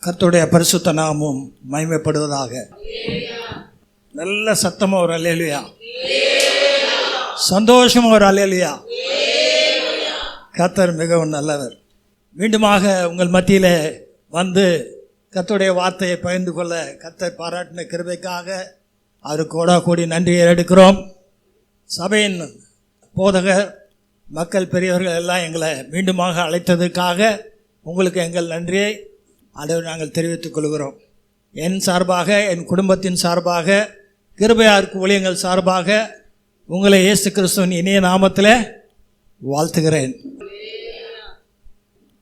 கர்த்தருடைய பரிசுத்த நாமம் மகிமைப்படுவதாக. நல்ல சத்தமா ஒரு அல்லேலூயா, சந்தோஷமா ஒரு அல்லேலூயா. கர்த்தர் மிகவும் நல்லவர். மீண்டுமாக உங்கள் மத்தியில் வந்து கர்த்தருடைய வார்த்தையை பகிர்ந்து கொள்ள கர்த்தர் பாராட்டின கிருபைக்காக அவருக்கு கோடா கோடி நன்றியை எடுக்கிறோம். சபையின் போதகர், மக்கள், பெரியவர்கள் எல்லாம் எங்களை மீண்டுமாக அழைத்ததற்காக உங்களுக்கு எங்கள் நன்றியை ஆண்டவர் நாங்கள் தெரிவித்துக் கொள்கிறோம். என் சார்பாக, என் குடும்பத்தின் சார்பாக, கிருபையாருக்கு ஊழியங்கள் சார்பாக உங்களை இயேசு கிறிஸ்துவின் இனிய நாமத்தில் வாழ்த்துகிறேன்.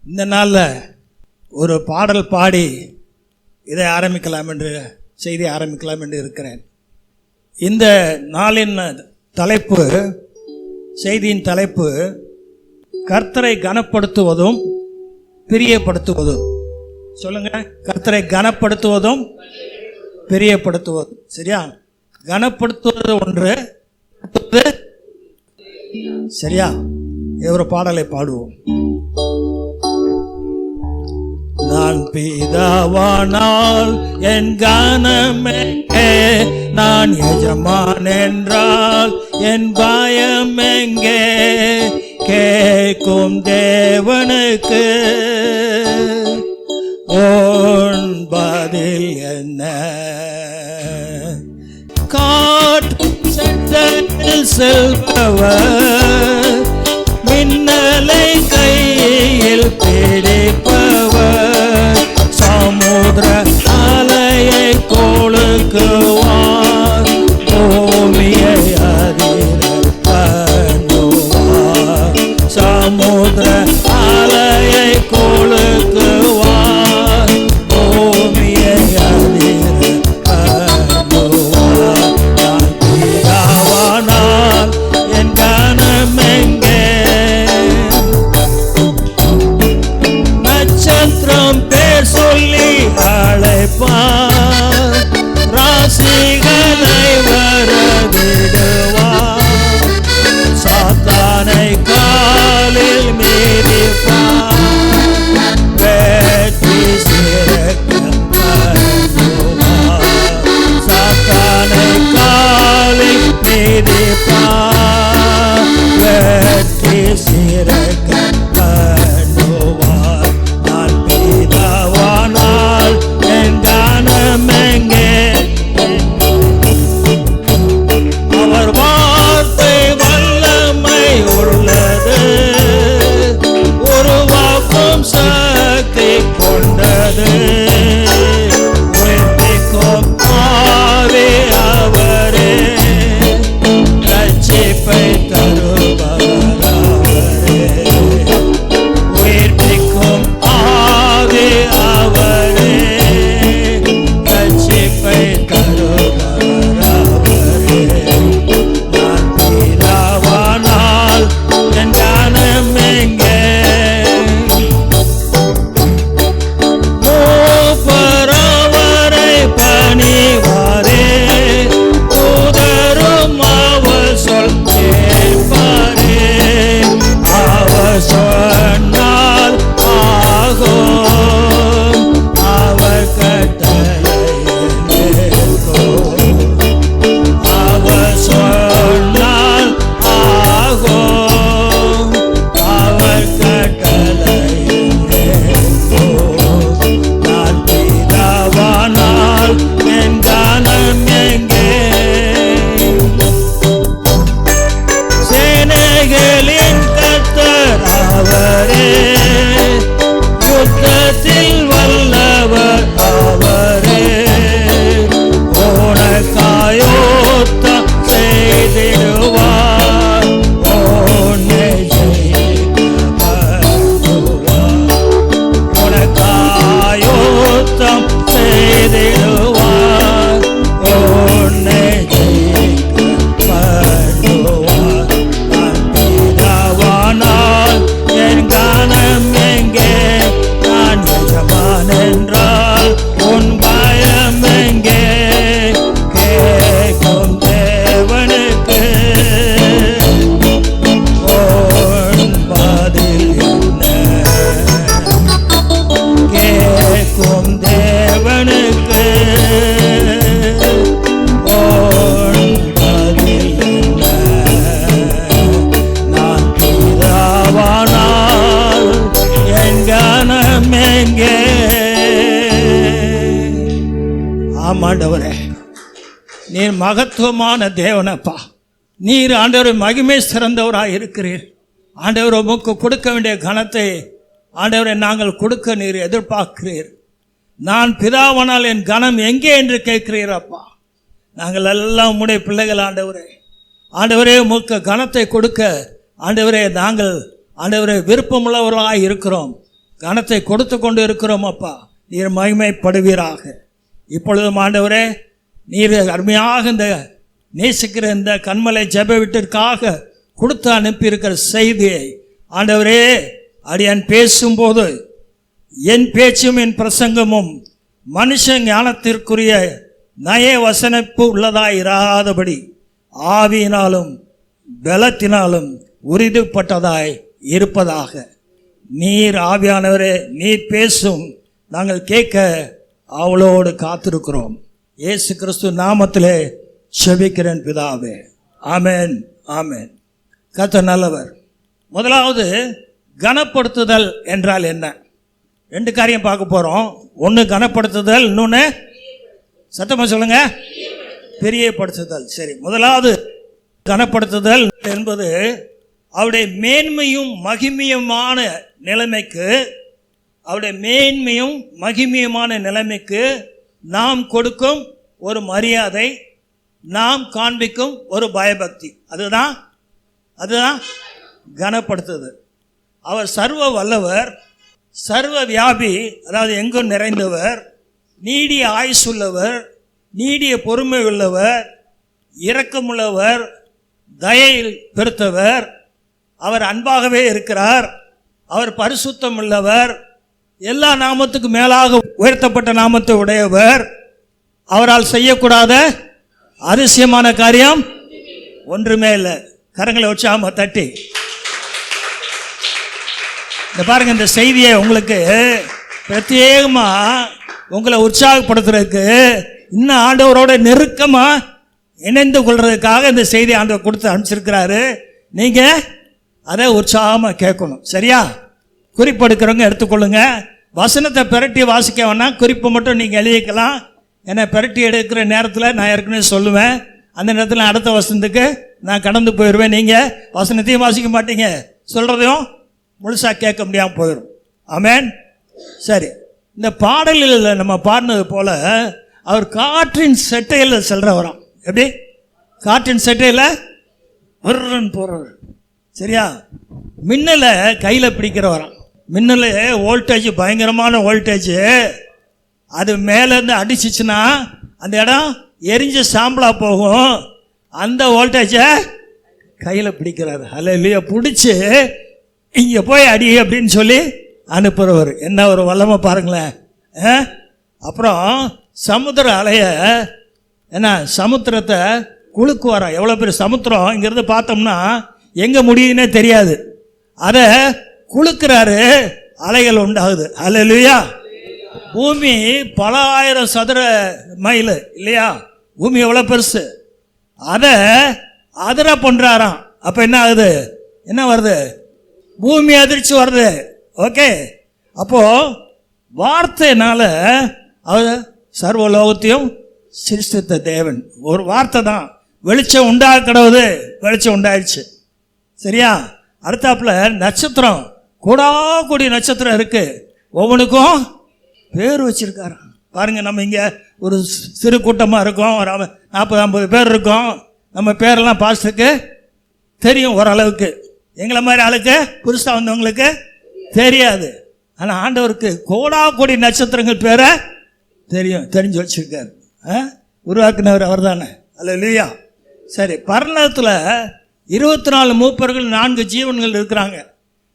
இந்த நாளில் ஒரு பாடல் பாடி இதை ஆரம்பிக்கலாம் என்று, செய்தி ஆரம்பிக்கலாம் என்று இருக்கிறேன். இந்த நாளின் தலைப்பு, செய்தியின் தலைப்பு கர்த்தரை கனப்படுத்துவதும் பிரியப்படுத்துவதும். சொல்லுங்க, கர்த்தரை கனப்படுத்துவதும் பிரியப்படுத்துவதும். சரியா? கனப்படுத்துவது ஒன்று, சரியா? ஒரு பாடலை பாடுவோம். நான் பிதாவானால் என் கனமே, நான் எஜமான் என்றால் என் பயம் எங்கே? கேட்கும் தேவனுக்கு உன் பதில் என்ன? காற்றும் சட்டத்தில் செல்பவர், மின்னலை கையில் பிடிப்பவர், சமுத்திர அலையை கொளுக்குவார், பூமியை அதிர பண்ணுவார், சமுத்திர அலையை கொளுக்குவார், பூமியை அதிர பண்ணுவார். நான் பிதாவானால் என் கனமெங்கே? நட்சத்திரம் பேர் சொல்லி அழைப்பார், ராசிகளை வரவிடுவார், சாத்தானை காலில் மீறிப்பார், வெற்றி சிறக்க பண்ணுவார், சாத்தானை காலில் மீறிப்பார், வெற்றி சிறக்க பண்ணுவார். நான் பிதாவானால் என் கனமெங்கே? காக்கும் தேவனுக்கு நான் பிதாவானால் என் கனம் எங்கே? ஆமாண்டவரே, நீர் மகத்துவமான தேவனப்பா. நீர் ஆண்டவர் மகிமை சிறந்தவராக இருக்கிறீர். ஆண்டவர் உமக்கு கொடுக்க வேண்டிய கனத்தை ஆண்டவரை நாங்கள் கொடுக்க நீர் எதிர்பார்க்கிறீர். நான் பிதாவானால் என் கனம் எங்கே என்று கேட்கிறீர் அப்பா. நாங்கள் எல்லாம் உம்முடைய பிள்ளைகள் ஆண்டவரே. ஆண்டவரே, உமக்கு கனத்தை கொடுக்க ஆண்டவரே நாங்கள் ஆண்டவரே விருப்பமுள்ளவர்களாக இருக்கிறோம். கனத்தை கொடுத்து கொண்டு இருக்கிறோம் அப்பா. நீர் மகிமைப்படுவீராக. இப்பொழுதும் ஆண்டவரே, நீர் அருமையாக இந்த நேசிக்கிற இந்த கண்மலை ஜெப வீட்டிற்காக கொடுத்து அனுப்பியிருக்கிற செய்தியை ஆண்டவரே, அடியான் பேசும்போது என் பேச்சும் என் பிரசங்கமும் மனுஷ ஞானத்திற்குரிய நய வசனப்பு உள்ளதாய் இராதபடி ஆவியினாலும் பலத்தினாலும் உறுதிப்பட்டதாய் இருப்பதாக. நீர் ஆவியானவரே, நீர் பேசும், நாங்கள் கேட்க அவளோடு காத்திருக்கிறோம். இயேசு கிறிஸ்து நாமத்திலே செபிக்கிறேன் பிதாவே. ஆமென், ஆமென். கர்த்தர் நல்லவர். முதலாவது, கனப்படுத்துதல் என்றால் என்ன? ரெண்டு காரியம் பார்க்க போகிறோம். ஒன்று கனப்படுத்துதல், இன்னொன்று சத்தமாக சொல்லுங்க, பெரியப்படுத்துதல். சரி, முதலாவது கனப்படுத்துதல் என்பது அவருடைய மேன்மையும் மகிமையுமான நிலைமைக்கு, அவருடைய மேன்மையும் மகிமையுமான நிலைமைக்கு நாம் கொடுக்கும் ஒரு மரியாதை, நாம் காண்பிக்கும் ஒரு பயபக்தி. அதுதான் கனப்படுத்துதல். அவர் சர்வ வல்லவர், சர்வ வியாபி, அதாவது எங்கும் நிறைந்தவர், நீடிய ஆயுசுள்ளவர், நீடிய பொறுமை உள்ளவர், இரக்கமுள்ளவர், தயையில் பெருத்தவர். அவர் அன்பாகவே இருக்கிறார். அவர் பரிசுத்தம் உள்ளவர், எல்லா நாமத்துக்கு மேலாக உயர்த்தப்பட்ட நாமத்தை உடையவர். அவரால் செய்யக்கூடாத அதிசயமான காரியம் ஒன்றுமே இல்லை. கரங்களை உற்சாகமா தட்டி இந்த பாருங்க, இந்த செய்தியை உங்களுக்கு பிரத்யேகமா உங்களை உற்சாகப்படுத்துறதுக்கு, இன்னும் ஆண்டவரோட நெருக்கமா இணைந்து கொள்றதுக்காக இந்த செய்தி ஆண்டவர் கொடுத்து அனுப்பிச்சிருக்கிறாரு. நீங்க அதை உற்சாகமா கேட்கணும். சரியா? குறிப்பெடுக்கிறவங்க எடுத்துக்கொள்ளுங்க. வசனத்தை பிரட்டி வாசிக்க வேணாம், குறிப்பு மட்டும் நீங்கள் எழுதிக்கலாம். ஏன்னா பிரட்டி எடுக்கிற நேரத்தில் நான் ஏற்கனவே சொல்லுவேன், அந்த நேரத்தில் அடுத்த வசனத்துக்கு நான் கடந்து போயிடுவேன். நீங்கள் வசனத்தையும் வாசிக்க மாட்டீங்க, சொல்கிறதையும் முழுசாக கேட்க முடியாமல் போயிடும். ஆமென். சரி, இந்த பாடலில் நம்ம பாடினது போல அவர் காற்றின் செட்டையில் செல்றவராம். எப்படி? காற்றின் செட்டையில் வர்றன்னு போகிறவர். சரியா? மின்னலை கையில் பிடிக்கிறவராம். மின்னல் வோல்டேஜ், பயங்கரமான வோல்டேஜ். அது மேலேருந்து அடிச்சிச்சுன்னா அந்த இடம் எரிஞ்சு சாம்பலாக போகும். அந்த வோல்டேஜை கையில் பிடிக்கிறாரு. அல்லையா? பிடிச்சி இங்கே போய் அடி அப்படின்னு சொல்லி அனுப்புகிறவர். என்ன ஒரு வல்லமை பாருங்களேன். அப்புறம் சமுத்திர அலைய, என்ன சமுத்திரத்தை குலுக்குவாரா. எவ்வளோ பெரிய சமுத்திரம், இங்கிருந்து பார்த்தோம்னா எங்கே முடியுதுன்னே தெரியாது. அதை குலுக்கிறாரு, அலைகள் உண்டாகுது. அல்லேலூயா. பூமி பல ஆயிரம் சதுர மைல் இல்லையா? பூமி எவ்வளோ பெருசு, அதை அதிர பண்ணுறாராம். அப்போ என்ன ஆகுது? என்ன வருது? பூமி அதிர்ச்சி வருது. ஓகே, அப்போ வார்த்தையினால அவர் சர்வலோகத்தையும் சிருஷ்டித்த தேவன். ஒரு வார்த்தை தான், வெளிச்சம் உண்டாக கிடவுது, வெளிச்சம் உண்டாயிடுச்சு. சரியா? அடுத்தாப்புல நட்சத்திரம், கூடாக்கூடி நட்சத்திரம் இருக்கு, ஒவ்வொன்றுக்கும் பேர் வச்சிருக்காரு. பாருங்க, நம்ம இங்கே ஒரு சிறு கூட்டமாக இருக்கோம், ஒரு 40-50 பேர் இருக்கோம். நம்ம பேரெல்லாம் பாஸ்டருக்கு தெரியும் ஓரளவுக்கு. எங்களை மாதிரி ஆளுக்கு, புதுசாக வந்தவங்களுக்கு தெரியாது. ஆனால் ஆண்டவருக்கு கோடாக்கூடி நட்சத்திரங்கள் பேரை தெரியும், தெரிஞ்சு வச்சிருக்காரு. உருவாக்குனவர் அவர் தானே. அல்லேலூயா. சரி, பரலோகத்தில் 24 மூப்பர்கள், 4 ஜீவன்கள் இருக்கிறாங்க.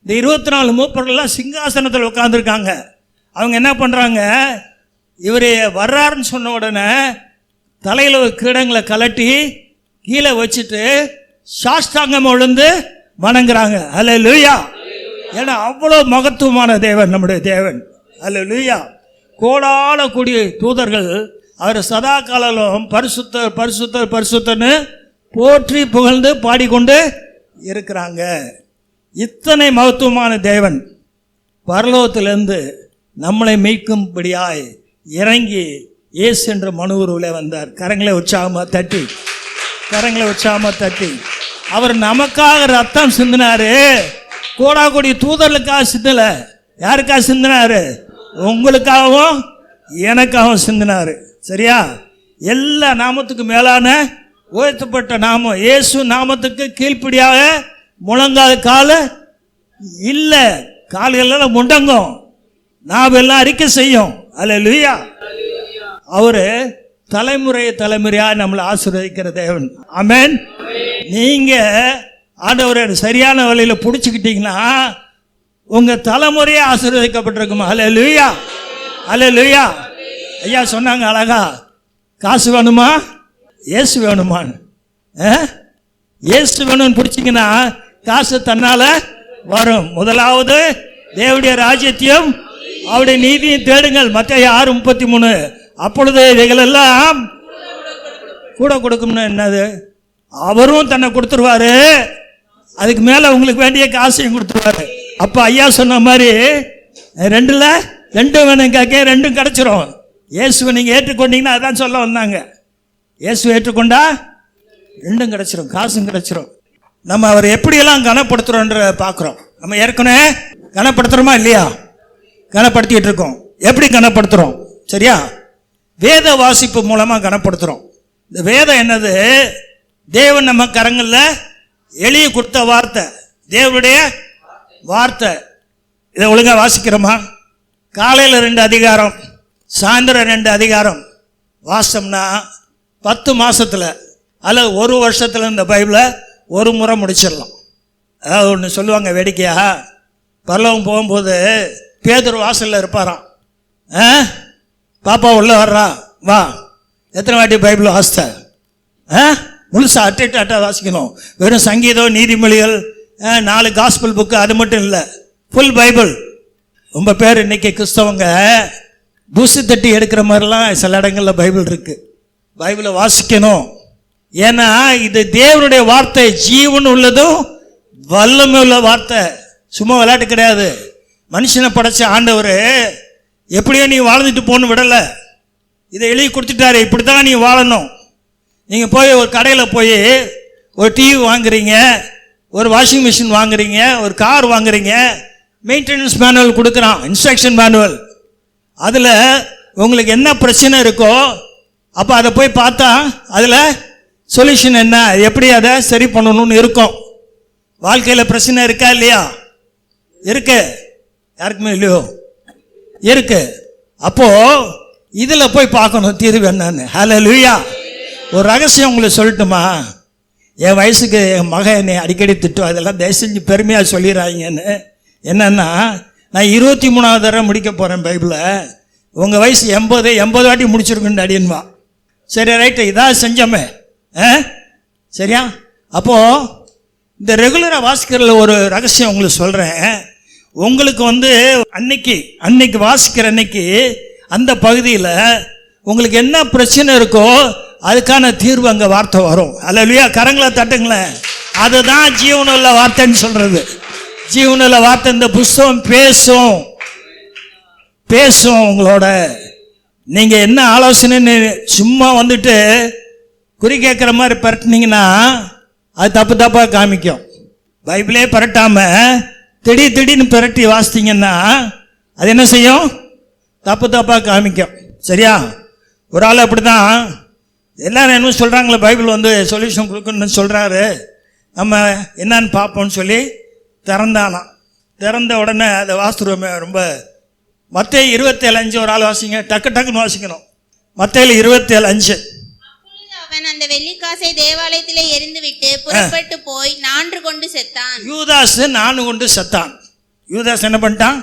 இந்த 24 மூப்பர்கள்லாம் சிங்காசனத்தில் உட்காந்துருக்காங்க. அவங்க என்ன பண்ணுறாங்க? இவர் வர்றாருன்னு சொன்ன உடனே தலையில் கிரீடங்களை கலட்டி கீழே வச்சுட்டு சாஷ்டாங்கம் விழுந்து வணங்குறாங்க. அல்லேலூயா. ஏன்னா அவ்வளோ மகத்துவமான தேவன் நம்முடைய தேவன். அல்லேலூயா. கோடான கூடிய தூதர்கள் அவர் சதா காலம் பரிசுத்தர் பரிசுத்தர் பரிசுத்தன்னு போற்றி புகழ்ந்து பாடிக்கொண்டு இருக்கிறாங்க. இத்தனை மகத்துவமான தேவன் பரலோகத்திலிருந்து நம்மளை மீட்கும்படியாய் இறங்கி இயேசு என்ற மனுவுருவிலே வந்தார். கரங்களை உற்சாகமாக தட்டி அவர் நமக்காக ரத்தம் சிந்தினாரு. கோடா கோடி தூதர்களுக்காக சிந்தல. யாருக்காக சிந்தினாரு? உங்களுக்காகவும் எனக்காகவும் சிந்தினாரு. சரியா? எல்லா நாமத்துக்கு மேலான உயர்த்தப்பட்ட நாமம் இயேசு நாமத்துக்கு கீழ்ப்படியாக முழங்கால் கால இல்லை, கால்கள் முண்டங்கும், நாவெல்லாம் அறிக்கை செய்யும். அல்லேலூயா. அவரு தலைமுறையாக நம்மளை ஆசீர்வதிக்கிற தேவன். ஆமென். நீங்க ஆண்டவரை சரியான வழியில பிடிச்சிக்கிட்டீங்கன்னா உங்க தலைமுறையே ஆசீர்வதிக்கப்பட்டிருக்குமா? அல்லேலூயா, அல்லேலூயா. ஐயா சொன்னாங்க அழகா, காசு வேணுமா இயேசு வேணுமான்னு. இயேசு வேணும்னு பிடிச்சிங்கன்னா காசு தன்னால வரும். முதலாவது தேவனுடைய ராஜ்யத்தையும் அவருடைய நீதியும் தேடுங்கள். மத்தேயு 6:33. அப்பொழுது இவைகளெல்லாம் கூட கொடுக்கும்னு என்னது? அவரும் தன்னை கொடுத்துருவாரு, அதுக்கு மேல உங்களுக்கு வேண்டிய காசையும் கொடுத்துருவாரு. அப்ப ஐயா சொன்ன மாதிரி ரெண்டும் வேணும் கேட்க, ரெண்டும் கிடைச்சிரும். இயேசுவை நீங்க ஏற்றுக்கொண்டீங்கன்னா அதான் சொல்ல வந்தாங்க. இயேசுவை ஏற்றுக்கொண்டா ரெண்டும் கிடைச்சிரும், காசும் கிடைச்சிரும். நம்ம அவர் எப்படியெல்லாம் கனப்படுத்துறோன்ற பார்க்குறோம். நம்ம ஏற்கனவே கனப்படுத்துறோமா இல்லையா? கனப்படுத்திட்டு இருக்கோம். எப்படி கனப்படுத்துறோம்? சரியா? வேத வாசிப்பு மூலமா கனப்படுத்துறோம். இந்த வேதம் என்னது? தேவன் நம்ம கரங்களில் எழுதி கொடுத்த வார்த்தை, தேவனுடைய வார்த்தை. இதை ஒழுங்கா வாசிக்கிறோமா? காலையில் 2 அதிகாரம், சாயந்தரம் 2 அதிகாரம் வாசம்னா 10 மாசத்துல அல்லது 1 வருஷத்துல இந்த பைபிளை ஒரு முறை முடிச்சிடலாம். அதாவது ஒன்று சொல்லுவாங்க வேடிக்கையா, பரலோகம் போகும்போது பேதுரு வாசலில் இருப்பாராம். பாப்பா உள்ள வர்றா, வா, எத்தனை வாட்டி பைபிள் வாசித்த? முழுசா அட்டா வாசிக்கணும். வெறும் சங்கீதம், நீதிமொழிகள், 4 காஸ்பல் புக்கு, அது மட்டும் இல்லை, ஃபுல் பைபிள். ரொம்ப பேர் இன்னைக்கு கிறிஸ்தவங்க தூசி தட்டி எடுக்கிற மாதிரிலாம் சில இடங்களில் பைபிள் இருக்கு. பைபிளை வாசிக்கணும். ஏன்னா இது தேவனுடைய வார்த்தை, ஜீவன் உள்ளதும் வல்லமை உள்ள வார்த்தை. சும்மா விளையாட்டு கிடையாது. மனுஷனை படைச்ச ஆண்டவர் எப்படியோ நீ வாழ்ந்துட்டு போன்னு விடலை. இதை எழுதி கொடுத்துட்டாரு, இப்படி தான் நீ வாழணும். நீங்கள் போய் ஒரு கடையில் போய் ஒரு டிவி வாங்குறீங்க, ஒரு வாஷிங் மிஷின் வாங்குறீங்க, ஒரு கார் வாங்குறீங்க, மெயின்டெனன்ஸ் மேனுவல் கொடுக்குறான், இன்ஸ்ட்ரக்ஷன் மேனுவல். அதில் உங்களுக்கு என்ன பிரச்சனை இருக்கோ அப்போ அதை போய் பார்த்தா அதில் சொல்யூஷன் என்ன, எப்படி அதை சரி பண்ணணும்னு இருக்கும். வாழ்க்கையில் பிரச்சனை இருக்கா இல்லையா? இருக்கு. யாருக்குமே இல்லையோ? இருக்கு. அப்போ இதில் போய் பார்க்கணும் தீர்வு என்னன்னு. ஹல்லேலூயா. ஒரு ரகசியம் உங்களுக்கு சொல்லட்டுமா? என் வயசுக்கு என் மகன் என்னை அடிக்கடி திட்டும், அதெல்லாம் தயவு செஞ்சு பெருமையாக சொல்லிடுறாங்கன்னு. என்னன்னா, நான் 23வது தடவை முடிக்க போகிறேன் பைபிளை. உங்கள் வயசு 80 வாட்டி முடிச்சிருக்குன்னு அடின்வா. சரி, ரைட்டு, இதான் செஞ்சோமே. சரியா? அப்போது இந்த ரெகுலராக வாசிக்கிறதுல ஒரு ரகசியம் உங்களுக்கு சொல்கிறேன். உங்களுக்கு அன்னைக்கு வாசிக்கிற அன்னைக்கு அந்த பகுதியில் உங்களுக்கு என்ன பிரச்சனை இருக்கோ அதுக்கான தீர்வு அங்கே வார்த்தை வரும். அல்லேலூயா. கரங்களை தட்டுங்களேன். அதுதான் ஜீவனுள்ள வார்த்தைன்னு சொல்றது. ஜீவனுள்ள வார்த்தை. இந்த புஸ்தகம் பேசும் உங்களோட. நீங்க என்ன ஆலோசனைன்னு சும்மா வந்துட்டு குறி கேட்குற மாதிரி பரட்டினீங்கன்னா அது தப்பாக காமிக்கும். பைபிளே பரட்டாம திடீர்னு பரட்டி வாசித்தீங்கன்னா அது என்ன செய்யும்? தப்பாக காமிக்கும். சரியா? ஒரு ஆள் அப்படிதான், எல்லாரும் என்ன சொல்கிறாங்களே, பைபிள் சொல்யூஷன் கொடுக்கணும்னு சொல்கிறாரு, நம்ம என்னன்னு பார்ப்போம்னு சொல்லி திறந்தானாம். திறந்த உடனே அதை வாசித்துருவோமே. ரொம்ப மத்தேயு 27:5 ஒரு ஆள் வாசிங்க, டக்குன்னு வாசிக்கணும். மத்தேயு 27:5. அவன் அந்த வெள்ளிக்காசை தேவாலயத்திலே எறிந்து விட்டு புறப்பட்டு போய் 4 கொண்டு செத்தான். யூதாஸ் 4 கொண்டு செத்தான். யூதாஸ் என்ன பண்ணிட்டான்?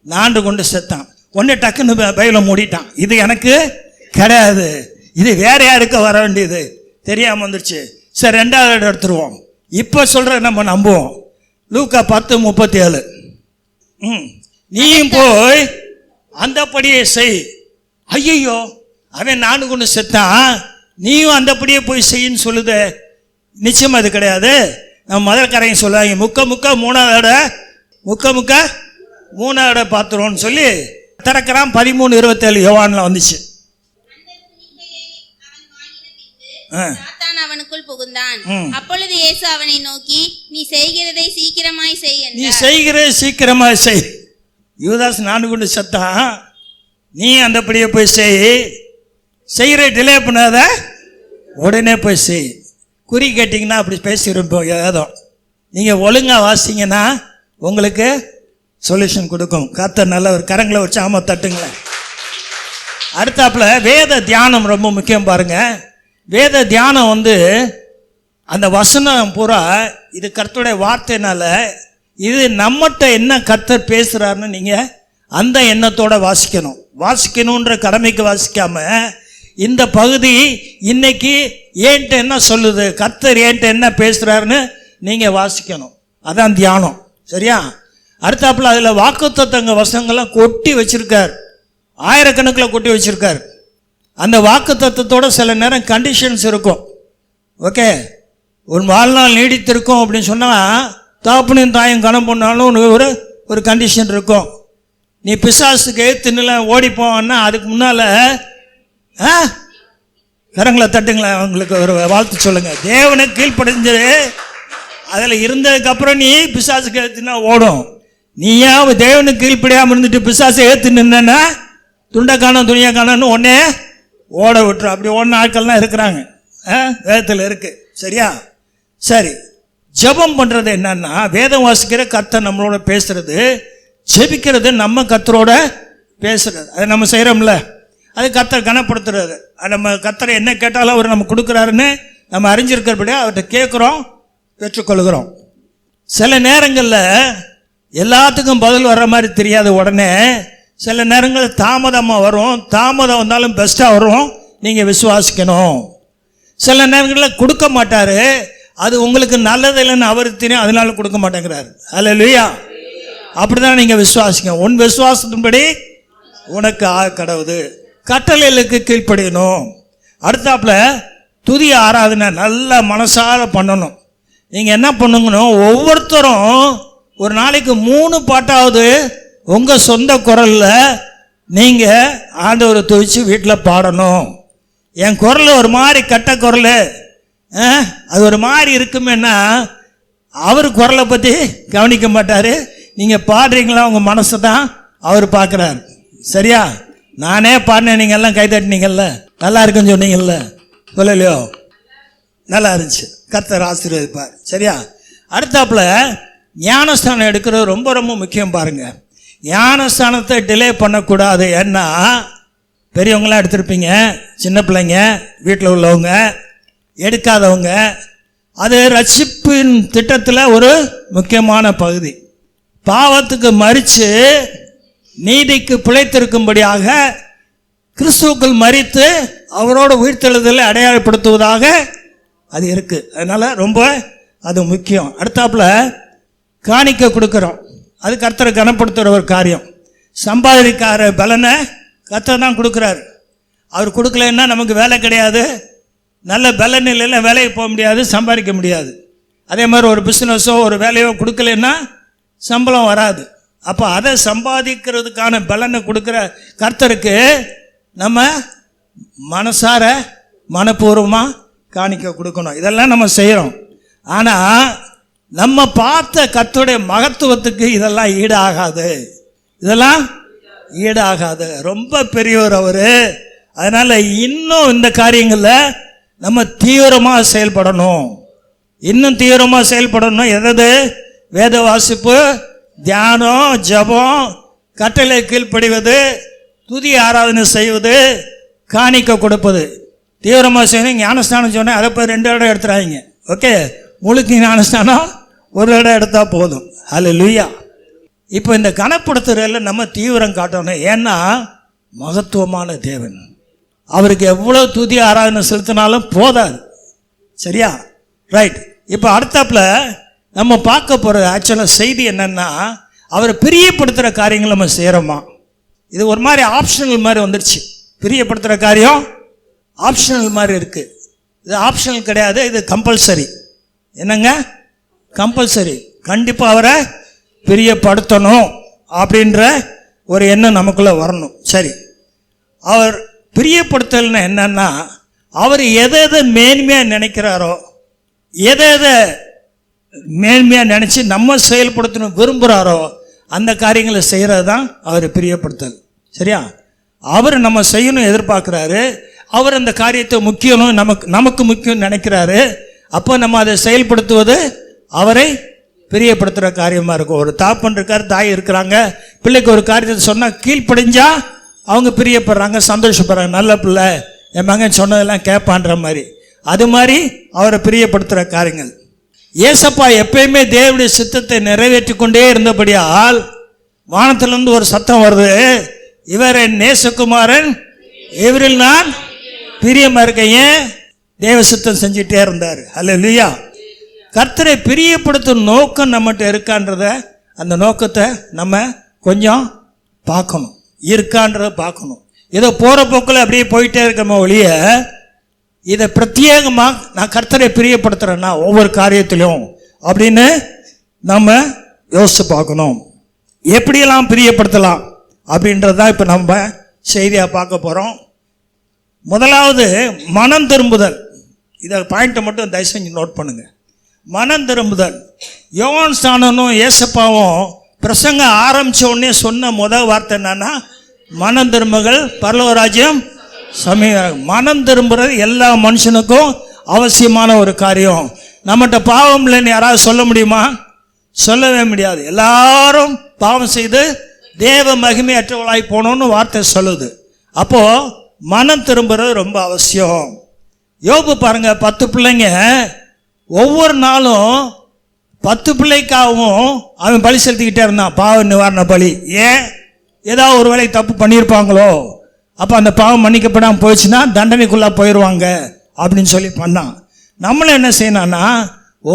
4 கொண்டு செத்தான். உடனே டக்குன்னு பைபிளை மூடிட்டான். இது எனக்கு கிடையாது, இது வேற யாருக்கு வர வேண்டியது, தெரியாம வந்துருச்சு. சரி, 2வது எடுத்துருவோம். இப்போ சொல்ற நம்ம நம்புவோம். லூக்கா 10:37. நீயும் போய் அந்தபடியே செய். ஐயோ, அவன் 4 கொண்டு செத்தான், நீயும் அந்தபடியே போய் செய்யின்னு சொல்லுது. நிச்சயம் அது கிடையாது. நம்ம மதக்காரங்க சொல்லுவாங்க, முக்க 3 பாத்திரம்னு சொல்லி திறக்கிறான். 13:27 யோவான்ல வந்துச்சு. சாத்தான் அவனுக்குள் புகுந்தான். அப்பொழுது இயேசு அவனை நோக்கி, நீ செய்கிறதை சீக்கிரமாய் செய் என்றார். நீ செய்கிறதை சீக்கிரமாய் செய். யூதாஸ் 4 கொண்டு செத்தான், நீ அந்தபடியே போய் செய்கிற டிலே பண்ணாத, உடனே போய் செய். குறி கேட்டிங்கன்னா அப்படி பேசியிருப்போம். ஏதோ நீங்கள் ஒழுங்காக வாசிங்கன்னா உங்களுக்கு சொல்யூஷன் கொடுக்கும். கர்த்தர் நல்ல ஒரு கரங்களை வச்சு ஆமா தட்டுங்களேன். அடுத்தாப்புல வேத தியானம் ரொம்ப முக்கியம் பாருங்க. வேத தியானம் அந்த வசனம் பூரா இது கர்த்தருடைய வார்த்தைனால இது நம்மகிட்ட என்ன கர்த்தர் பேசுகிறாருன்னு நீங்கள் அந்த எண்ணத்தோடு வாசிக்கணுன்ற கடமைக்கு வாசிக்காம இந்த பகுதி இன்னைக்கு ஏன்ட்ட என்ன சொல்லுது, கர்த்தர் ஏன்ட்ட என்ன பேசுகிறாருன்னு நீங்கள் வாசிக்கணும். அதான் தியானம். சரியா? அடுத்தாப்புல அதில் வாக்குத்தத்தங்க வசனங்கள்லாம் கொட்டி வச்சிருக்கார், ஆயிரக்கணக்கில் கொட்டி வச்சிருக்கார். அந்த வாக்குத்தத்தத்தோட சில நேரம் கண்டிஷன்ஸ் இருக்கும். ஓகே, உன் வாழ்நாள் நீடித்திருக்கும் அப்படின்னு சொன்னால் தாப்பனையும் தாயும் கணம் பண்ணாலும் ஒரு கண்டிஷன் இருக்கும். நீ பிசாசுக்கு தின்னுலாம் ஓடிப்போன்னா அதுக்கு முன்னால் கரங்களை தட்டுங்களேன், அவங்களுக்கு ஒரு வாழ்த்து சொல்லுங்க. தேவனுக்கு கீழ்ப்படைஞ்சு அதில் இருந்ததுக்கப்புறம் நீ பிசாசுக்கு ஏற்றுனா ஓடும். நீயா தேவனுக்கு கீழ்ப்படியாமல் இருந்துட்டு பிசாசை ஏற்று நின்னா துண்டை காணும் துணியை காணும்னு ஒன்னே ஓட விட்டுரும். அப்படி ஓடின ஆட்கள்லாம் இருக்கிறாங்க, வேதத்தில் இருக்கு. சரியா? சரி, ஜெபம் பண்ணுறது என்னன்னா, வேதம் வாசிக்கிற கர்த்தர் நம்மளோட பேசுறது, ஜெபிக்கிறது நம்ம கர்த்தரோட பேசுறது. அதை நம்ம செய்கிறோம்ல, அது கர்த்தர் கனப்படுத்துறது. நம்ம கர்த்தரை என்ன கேட்டாலும் அவர் நம்ம கொடுக்குறாருன்னு நம்ம அறிஞ்சிருக்கிறபடியா அவர்கிட்ட கேட்குறோம், பெற்றுக்கொள்கிறோம். சில நேரங்களில் எல்லாத்துக்கும் பதில் வர்ற மாதிரி தெரியாது. உடனே சில நேரங்கள் தாமதமாக வரும். தாமதம் வந்தாலும் பெஸ்ட்டாக வரும். நீங்கள் விசுவாசிக்கணும். சில நேரங்களில் கொடுக்க மாட்டார், அது உங்களுக்கு நல்லது இல்லைன்னு அவருக்கு தெரியும், அதனால கொடுக்க மாட்டேங்கிறாரு. அல்லேலூயா. அப்படி தான் நீங்கள் விசுவாசிங்க. உன் விசுவாசத்தின்படி உனக்கு கடவுது. கட்டளைகளுக்கு கீழ்ப்படியணும். அடுத்தாப்புல துதி ஆராதனை நல்ல மனசார பண்ணணும். நீங்கள் என்ன பண்ணுங்கணும், ஒவ்வொருத்தரும் ஒரு நாளைக்கு 3 பாட்டாவது உங்கள் சொந்த குரலில் நீங்கள் ஆண்டவரை துதிச்சு வீட்டில் பாடணும். என் குரல் ஒரு மாதிரி கட்ட குரல், அது ஒரு மாதிரி இருக்குமேன்னா அவர் குரலை பற்றி கவனிக்க மாட்டார். நீங்கள் பாடுறீங்களா உங்கள் மனசை தான் அவர் பார்க்குறாரு. சரியா? நானே பாடினேன், நீங்கள் எல்லாம் கை தட்டினீங்கல்ல, நல்லா இருக்குன்னு சொன்னீங்கல்ல, சொல்லலையோ? நல்லா இருந்துச்சு. கர்த்தர் ஆசீர்வதிப்பார். சரியா? அடுத்தாப்புல ஞானஸ்தானம் எடுக்கிறது ரொம்ப ரொம்ப முக்கியம். பாருங்கள், ஞானஸ்தானத்தை டிலே பண்ணக்கூடாது. ஏன்னா பெரியவங்களாம் எடுத்திருப்பீங்க, சின்ன பிள்ளைங்க, வீட்டில் உள்ளவங்க எடுக்காதவங்க. அது ரட்சிப்பின் திட்டத்தில் ஒரு முக்கியமான பகுதி. பாவத்துக்கு மரித்து நீதிக்கு பிழைத்திருக்கும்படியாக கிறிஸ்துவுக்குள் மரித்து அவரோட உயிர்த்தெழுதலை அடையாளப்படுத்துவதாக அது இருக்குது. அதனால் ரொம்ப அது முக்கியம். அடுத்தாப்புல காணிக்க கொடுக்குறோம், அது கர்த்தரை கனப்படுத்துகிற ஒரு காரியம். சம்பாதிக்கார பலனை கர்த்தர் தான் கொடுக்குறாரு. அவர் கொடுக்கலன்னா நமக்கு வேலை கிடையாது, நல்ல பலன் இல்லைன்னா வேலைக்கு போக முடியாது, சம்பாதிக்க முடியாது. அதே மாதிரி ஒரு பிஸ்னஸோ ஒரு வேலையோ கொடுக்கலன்னா சம்பளம் வராது. அப்போ அதை சம்பாதிக்கிறதுக்கான பலனை கொடுக்குற கர்த்தருக்கு நம்ம மனசார மனப்பூர்வமாக காணிக்க கொடுக்கணும். இதெல்லாம் நம்ம செய்கிறோம். ஆனால் நம்ம பார்த்த கர்த்தருடைய மகத்துவத்துக்கு இதெல்லாம் ஈடாகாது. இதெல்லாம் ஈடாகாது. ரொம்ப பெரியவர் அவர். அதனால் இன்னும் இந்த காரியங்களில் நம்ம தீவிரமாக செயல்படணும். இன்னும் தீவிரமாக செயல்படணும். எதாவது வேத வாசிப்பு, தியானம், ஜபம், கட்டளை கீழ்ப்படிவது, துதி ஆராதனை செய்வது, காணிக்க கொடுப்பது தீவிரமாக செய்யணும். ஞானஸ்தானம் சொன்னேன், அதை போய் 2 இடம் எடுத்துறாங்க. ஓகே, முழுக்க ஞானஸ்தானம் ஒரு இடம் எடுத்தால் போதும். அல்லேலூயா. இப்போ இந்த கனப்படுத்துறதில் நம்ம தீவிரம் காட்டணும். ஏன்னா மகத்துவமான தேவன், அவருக்கு எவ்வளோ துதி ஆராதனை செலுத்தினாலும் போதாது. சரியா? ரைட். இப்போ அடுத்தாப்புல நம்ம பார்க்க போகிற ஆக்சுவலாக செய்தி என்னென்னா, அவரை பிரியப்படுத்துகிற காரியங்கள் நம்ம செய்கிறோமா? இது ஒரு மாதிரி ஆப்ஷனல் மாதிரி வந்துடுச்சு. பிரியப்படுத்துகிற காரியம் ஆப்ஷனல் மாதிரி இருக்குது. இது ஆப்ஷனல் கிடையாது, இது கம்பல்சரி. என்னங்க? கம்பல்சரி. கண்டிப்பாக அவரை பிரியப்படுத்தணும் அப்படின்ற ஒரு எண்ணம் நமக்குள்ளே வரணும். சரி, அவர் பிரியப்படுத்தல்னா என்னன்னா, அவர் எதை எதை மேன்மையாக நினைக்கிறாரோ, எதை எதை மேன்மையாக நினச்சி நம்ம செயல்படுத்தணும் விரும்புகிறாரோ அந்த காரியங்களை செய்கிறது தான் அவர் பிரியப்படுத்தல். சரியா? அவர் நம்ம செய்யணும் எதிர்பார்க்குறாரு, அவர் அந்த காரியத்தை முக்கியம் நமக்கு முக்கியம் நினைக்கிறாரு. அப்போ நம்ம அதை செயல்படுத்துவது அவரை பிரியப்படுத்துகிற காரியமாக இருக்கும். ஒரு தாப்பன் இருக்கார், தாய் இருக்கிறாங்க, பிள்ளைக்கு ஒரு காரியத்தை சொன்னால் கீழ்ப்படிஞ்சா அவங்க பிரியப்படுறாங்க, சந்தோஷப்படுறாங்க. நல்ல பிள்ளை, என் மகன் சொன்னதெல்லாம் கேட்பான்ற மாதிரி. அது மாதிரி அவரை பிரியப்படுத்துகிற காரியங்கள். ஏசப்பா எப்பயுமே தேவனுடைய சித்தத்தை நிறைவேற்றி கொண்டே இருந்தபடியால் வானத்திலிருந்து ஒரு சத்தம் வருது, இவர் என் நேசகுமாரன், இவரில் நான் பிரியமா இருக்கேன். தேவ சித்தம் செஞ்சுட்டே இருந்தார். அல்லேலூயா. கர்த்தரை பிரியப்படுத்தும் நோக்கம் நம்மகிட்ட இருக்கான்றத, அந்த நோக்கத்தை நம்ம கொஞ்சம் பார்க்கணும், இருக்கான்றத பார்க்கணும். ஏதோ போகிற போக்கில் அப்படியே போயிட்டே இருக்கோமோ ஒழிய, இதை பிரத்யேகமாக நான் கர்த்தரை பிரியப்படுத்துகிறேன்னா ஒவ்வொரு காரியத்திலும் அப்படின்னு நம்ம யோசித்து பார்க்கணும். எப்படியெல்லாம் பிரியப்படுத்தலாம் அப்படின்றதான் இப்போ நம்ம செய்தியாக பார்க்க போகிறோம். முதலாவது மனம் திரும்புதல். இதை பாயிண்ட்டை மட்டும் தயவு செஞ்சு நோட் பண்ணுங்கள். மனம் திரும்புதல். யோவான் ஸ்நானனும் ஏசப்பாவும் பிரசங்க ஆரம்பித்த உடனே சொன்ன முதல் வார்த்தை என்னன்னா, மனம் திரும்புகள் பரலோகராஜ்யம் சமீபம். மனம் திரும்புறது எல்லா மனுஷனுக்கும் அவசியமான ஒரு காரியம். நம்மகிட்ட பாவம் இல்லைன்னு யாராவது சொல்ல முடியுமா? சொல்லவே முடியாது. எல்லாரும் பாவம் செய்து தேவ மகிமையற்றவளாய் போனோன்னு வார்த்தை சொல்லுது. அப்போது மனம் திரும்புறது ரொம்ப அவசியம். யோபு பாருங்க, 10 பிள்ளைங்க, ஒவ்வொரு நாளும் 10 பிள்ளைக்காகவும் அவன் பலி செலுத்திக்கிட்டே இருந்தான், பாவ நிவாரண பலி. ஏன்? ஏதாவது ஒரு வேலை தப்பு பண்ணியிருப்பாங்களோ, அப்போ அந்த பாவம் மன்னிக்கப்படாமல் போயிடுச்சுன்னா தண்டனைக்குள்ளே போயிடுவாங்க அப்படின்னு சொல்லி பண்ணான். நம்மளும் என்ன செய்யணும்னா,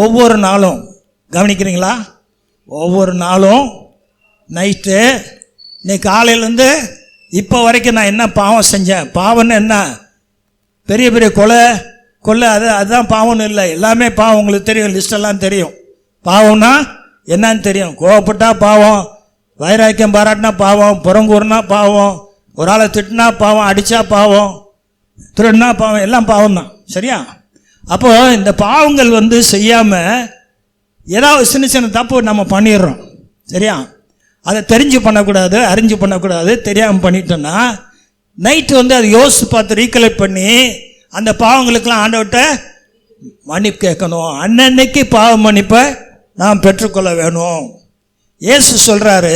ஒவ்வொரு நாளும், கவனிக்கிறீங்களா, ஒவ்வொரு நாளும் நைட்டு இன்னைக்கு காலையிலேருந்து இப்போ வரைக்கும் நான் என்ன பாவம் செஞ்சேன். பாவம்னு என்ன? பெரிய பெரிய கொலை அதுதான் பாவம்னு இல்லை, எல்லாமே பாவம். உங்களுக்கு தெரியும், லிஸ்டெல்லாம் தெரியும். பாவம்னா என்னன்னு தெரியும். கோவப்பட்டா பாவம், வைராக்கியம் பாராட்டினா பாவம், புறங்கூறுனா பாவம், ஒரு ஆளை திட்டினா பாவம், அடித்தா பாவம், திருடினா பாவம், எல்லாம் பாவம் தான். சரியா? அப்போது இந்த பாவங்கள் செய்யாமல் ஏதாவது சின்ன சின்ன தப்பு நம்ம பண்ணிடுறோம். சரியா? அதை தெரிஞ்சு பண்ணக்கூடாது, அறிஞ்சு பண்ணக்கூடாது. தெரியாமல் பண்ணிட்டோன்னா நைட்டு அது யோசித்து பார்த்து ரீகலெக்ட் பண்ணி அந்த பாவங்களுக்கெல்லாம் ஆண்டவர்கிட்ட மன்னிப்பு கேட்கணும். அன்னன்னைக்கு பாவ மன்னிப்பை நாம் பெற்றுக்கொள்ள வேணும். இயேசு சொல்கிறாரு,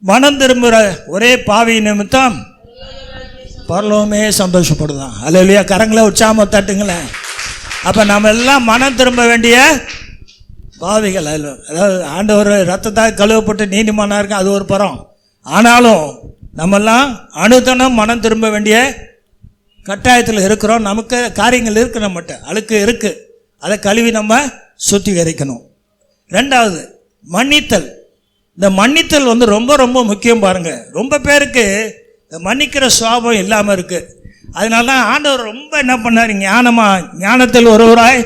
மனம் திரும்புகிற ஒரே பாவி நிமித்தம் பரலோகமே சந்தோஷப்படுதான். அல்லேலூயா. கரங்களை உற்சாகமாக தட்டுங்களேன். அப்போ நம்ம எல்லாம் மனம் திரும்ப வேண்டிய பாவிகள். அதாவது ஆண்டவர் ரத்தத்தால் கழுவப்பட்டு நீதிமானாக இருக்கு, அது ஒரு புறம். ஆனாலும் நம்மெல்லாம் அனுதினம் மனம் திரும்ப வேண்டிய கட்டாயத்தில் இருக்கிறோம். நமக்கு காரியங்கள் இருக்குது, நம்மகிட்ட அழுக்கு இருக்குது, அதை கழுவி நம்ம சுத்திகரிக்கணும். ரெண்டாவது மன்னித்தல். இந்த மன்னித்தல் ரொம்ப ரொம்ப முக்கியம். பாருங்கள், ரொம்ப பேருக்கு இந்த மன்னிக்கிற சுவாபம் இல்லாமல் இருக்குது. அதனால தான் ஆண்டவர் ரொம்ப என்ன பண்ணார், ஞானத்தில் ஒருவராய்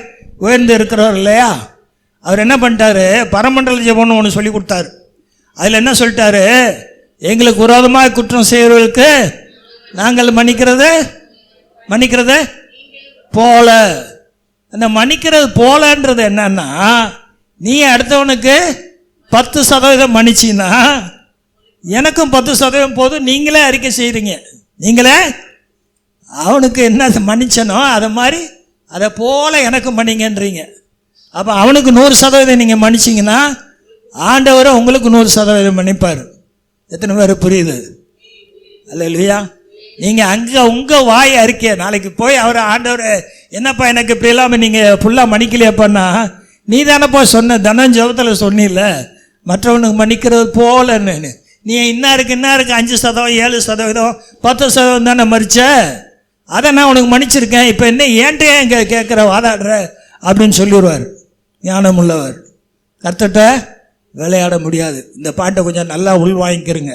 உயர்ந்து இருக்கிறவர் இல்லையா, அவர் என்ன பண்ணிட்டாரு, பரமண்டல ஜெபம்னு ஒன்று சொல்லி கொடுத்தாரு. அதில் என்ன சொல்லிட்டாரு, எங்களுக்கு விரோதமாக குற்றம் செய்கிறவர்களுக்கு நாங்கள் மன்னிக்கிறது போல. அந்த மன்னிக்கிறது போலன்றது என்னன்னா, நீ அடுத்தவனுக்கு 10% மன்னிச்சின்னா எனக்கும் 10% போதும். நீங்களே அறிக்கை செய்கிறீங்க, நீங்களே அவனுக்கு என்ன மன்னிச்சனோ அதை மாதிரி அதை போல எனக்கும் மன்னிங்கன்றீங்க. அப்போ அவனுக்கு 100% நீங்கள் மன்னிச்சிங்கன்னா ஆண்டவரை உங்களுக்கு 100% மன்னிப்பார். எத்தனை பேர் புரியுது? அல்லேலூயா. நீங்கள் அங்கே உங்கள் வாய் அறிக்கை நாளைக்கு போய் அவர் ஆண்டவர் என்னப்பா எனக்கு இப்படி இல்லாமல் நீங்கள் ஃபுல்லாக மன்னிக்கலையப்பான்னா, நீ தானப்பா சொன்ன தனஞ்சபத்தில் சொன்னில்ல மற்றவனுக்கு மன்னிக்கிறது போலன்னு. நீ இன்னாருக்கு 5%, 7%, 10% தானே மறிச்ச, அதை நான் உனக்கு மன்னிச்சிருக்கேன், இப்போ என்ன ஏன்ட்டே இங்கே கேட்குற வாதாடுற அப்படின்னு சொல்லிடுவார் ஞானம் உள்ளவர். கர்த்தர்ட்ட விளையாட முடியாது. இந்த பாட்டை கொஞ்சம் நல்லா உள்வாங்கிக்கிறங்க.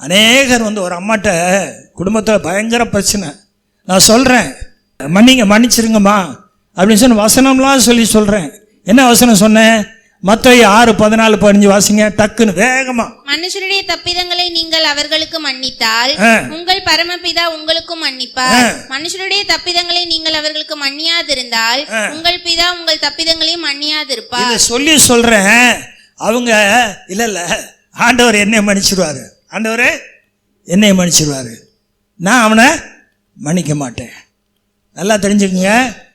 அநேகர் வந்து ஒரு அம்மாட்ட குடும்பத்தில் பயங்கர பிரச்சனை, நான் சொல்கிறேன் மன்னிச்சிருங்கம்மா அப்படின்னு சொன்ன வசனம்லாம் சொல்கிறேன். என்ன வசனம் சொன்னேன்? மத்தேயு 6:14-15 வாசிங்க டக்குன்னு வேகமா. மனுஷருடைய தப்பிதங்களை நீங்கள் அவர்களுக்கு மன்னித்தால் உங்கள் பரமபிதா உங்களுக்கும் மன்னிப்பார். மனுஷருடைய தப்பிதங்களை நீங்கள் அவர்களுக்கு மன்னியாதிருந்தால் உங்கள் பிதா உங்கள் தப்பிதங்களையும் மன்னியாதிருப்பார். இதை சொல்றேன். அவங்க இல்ல ஆண்டவர் என்னை மன்னிச்சிருவாரு, ஆண்டவரே என்னை மன்னிச்சிருவாரு, நான் அவனை மன்னிக்க மாட்டேன். நல்லா தெரிஞ்சுக்குங்க,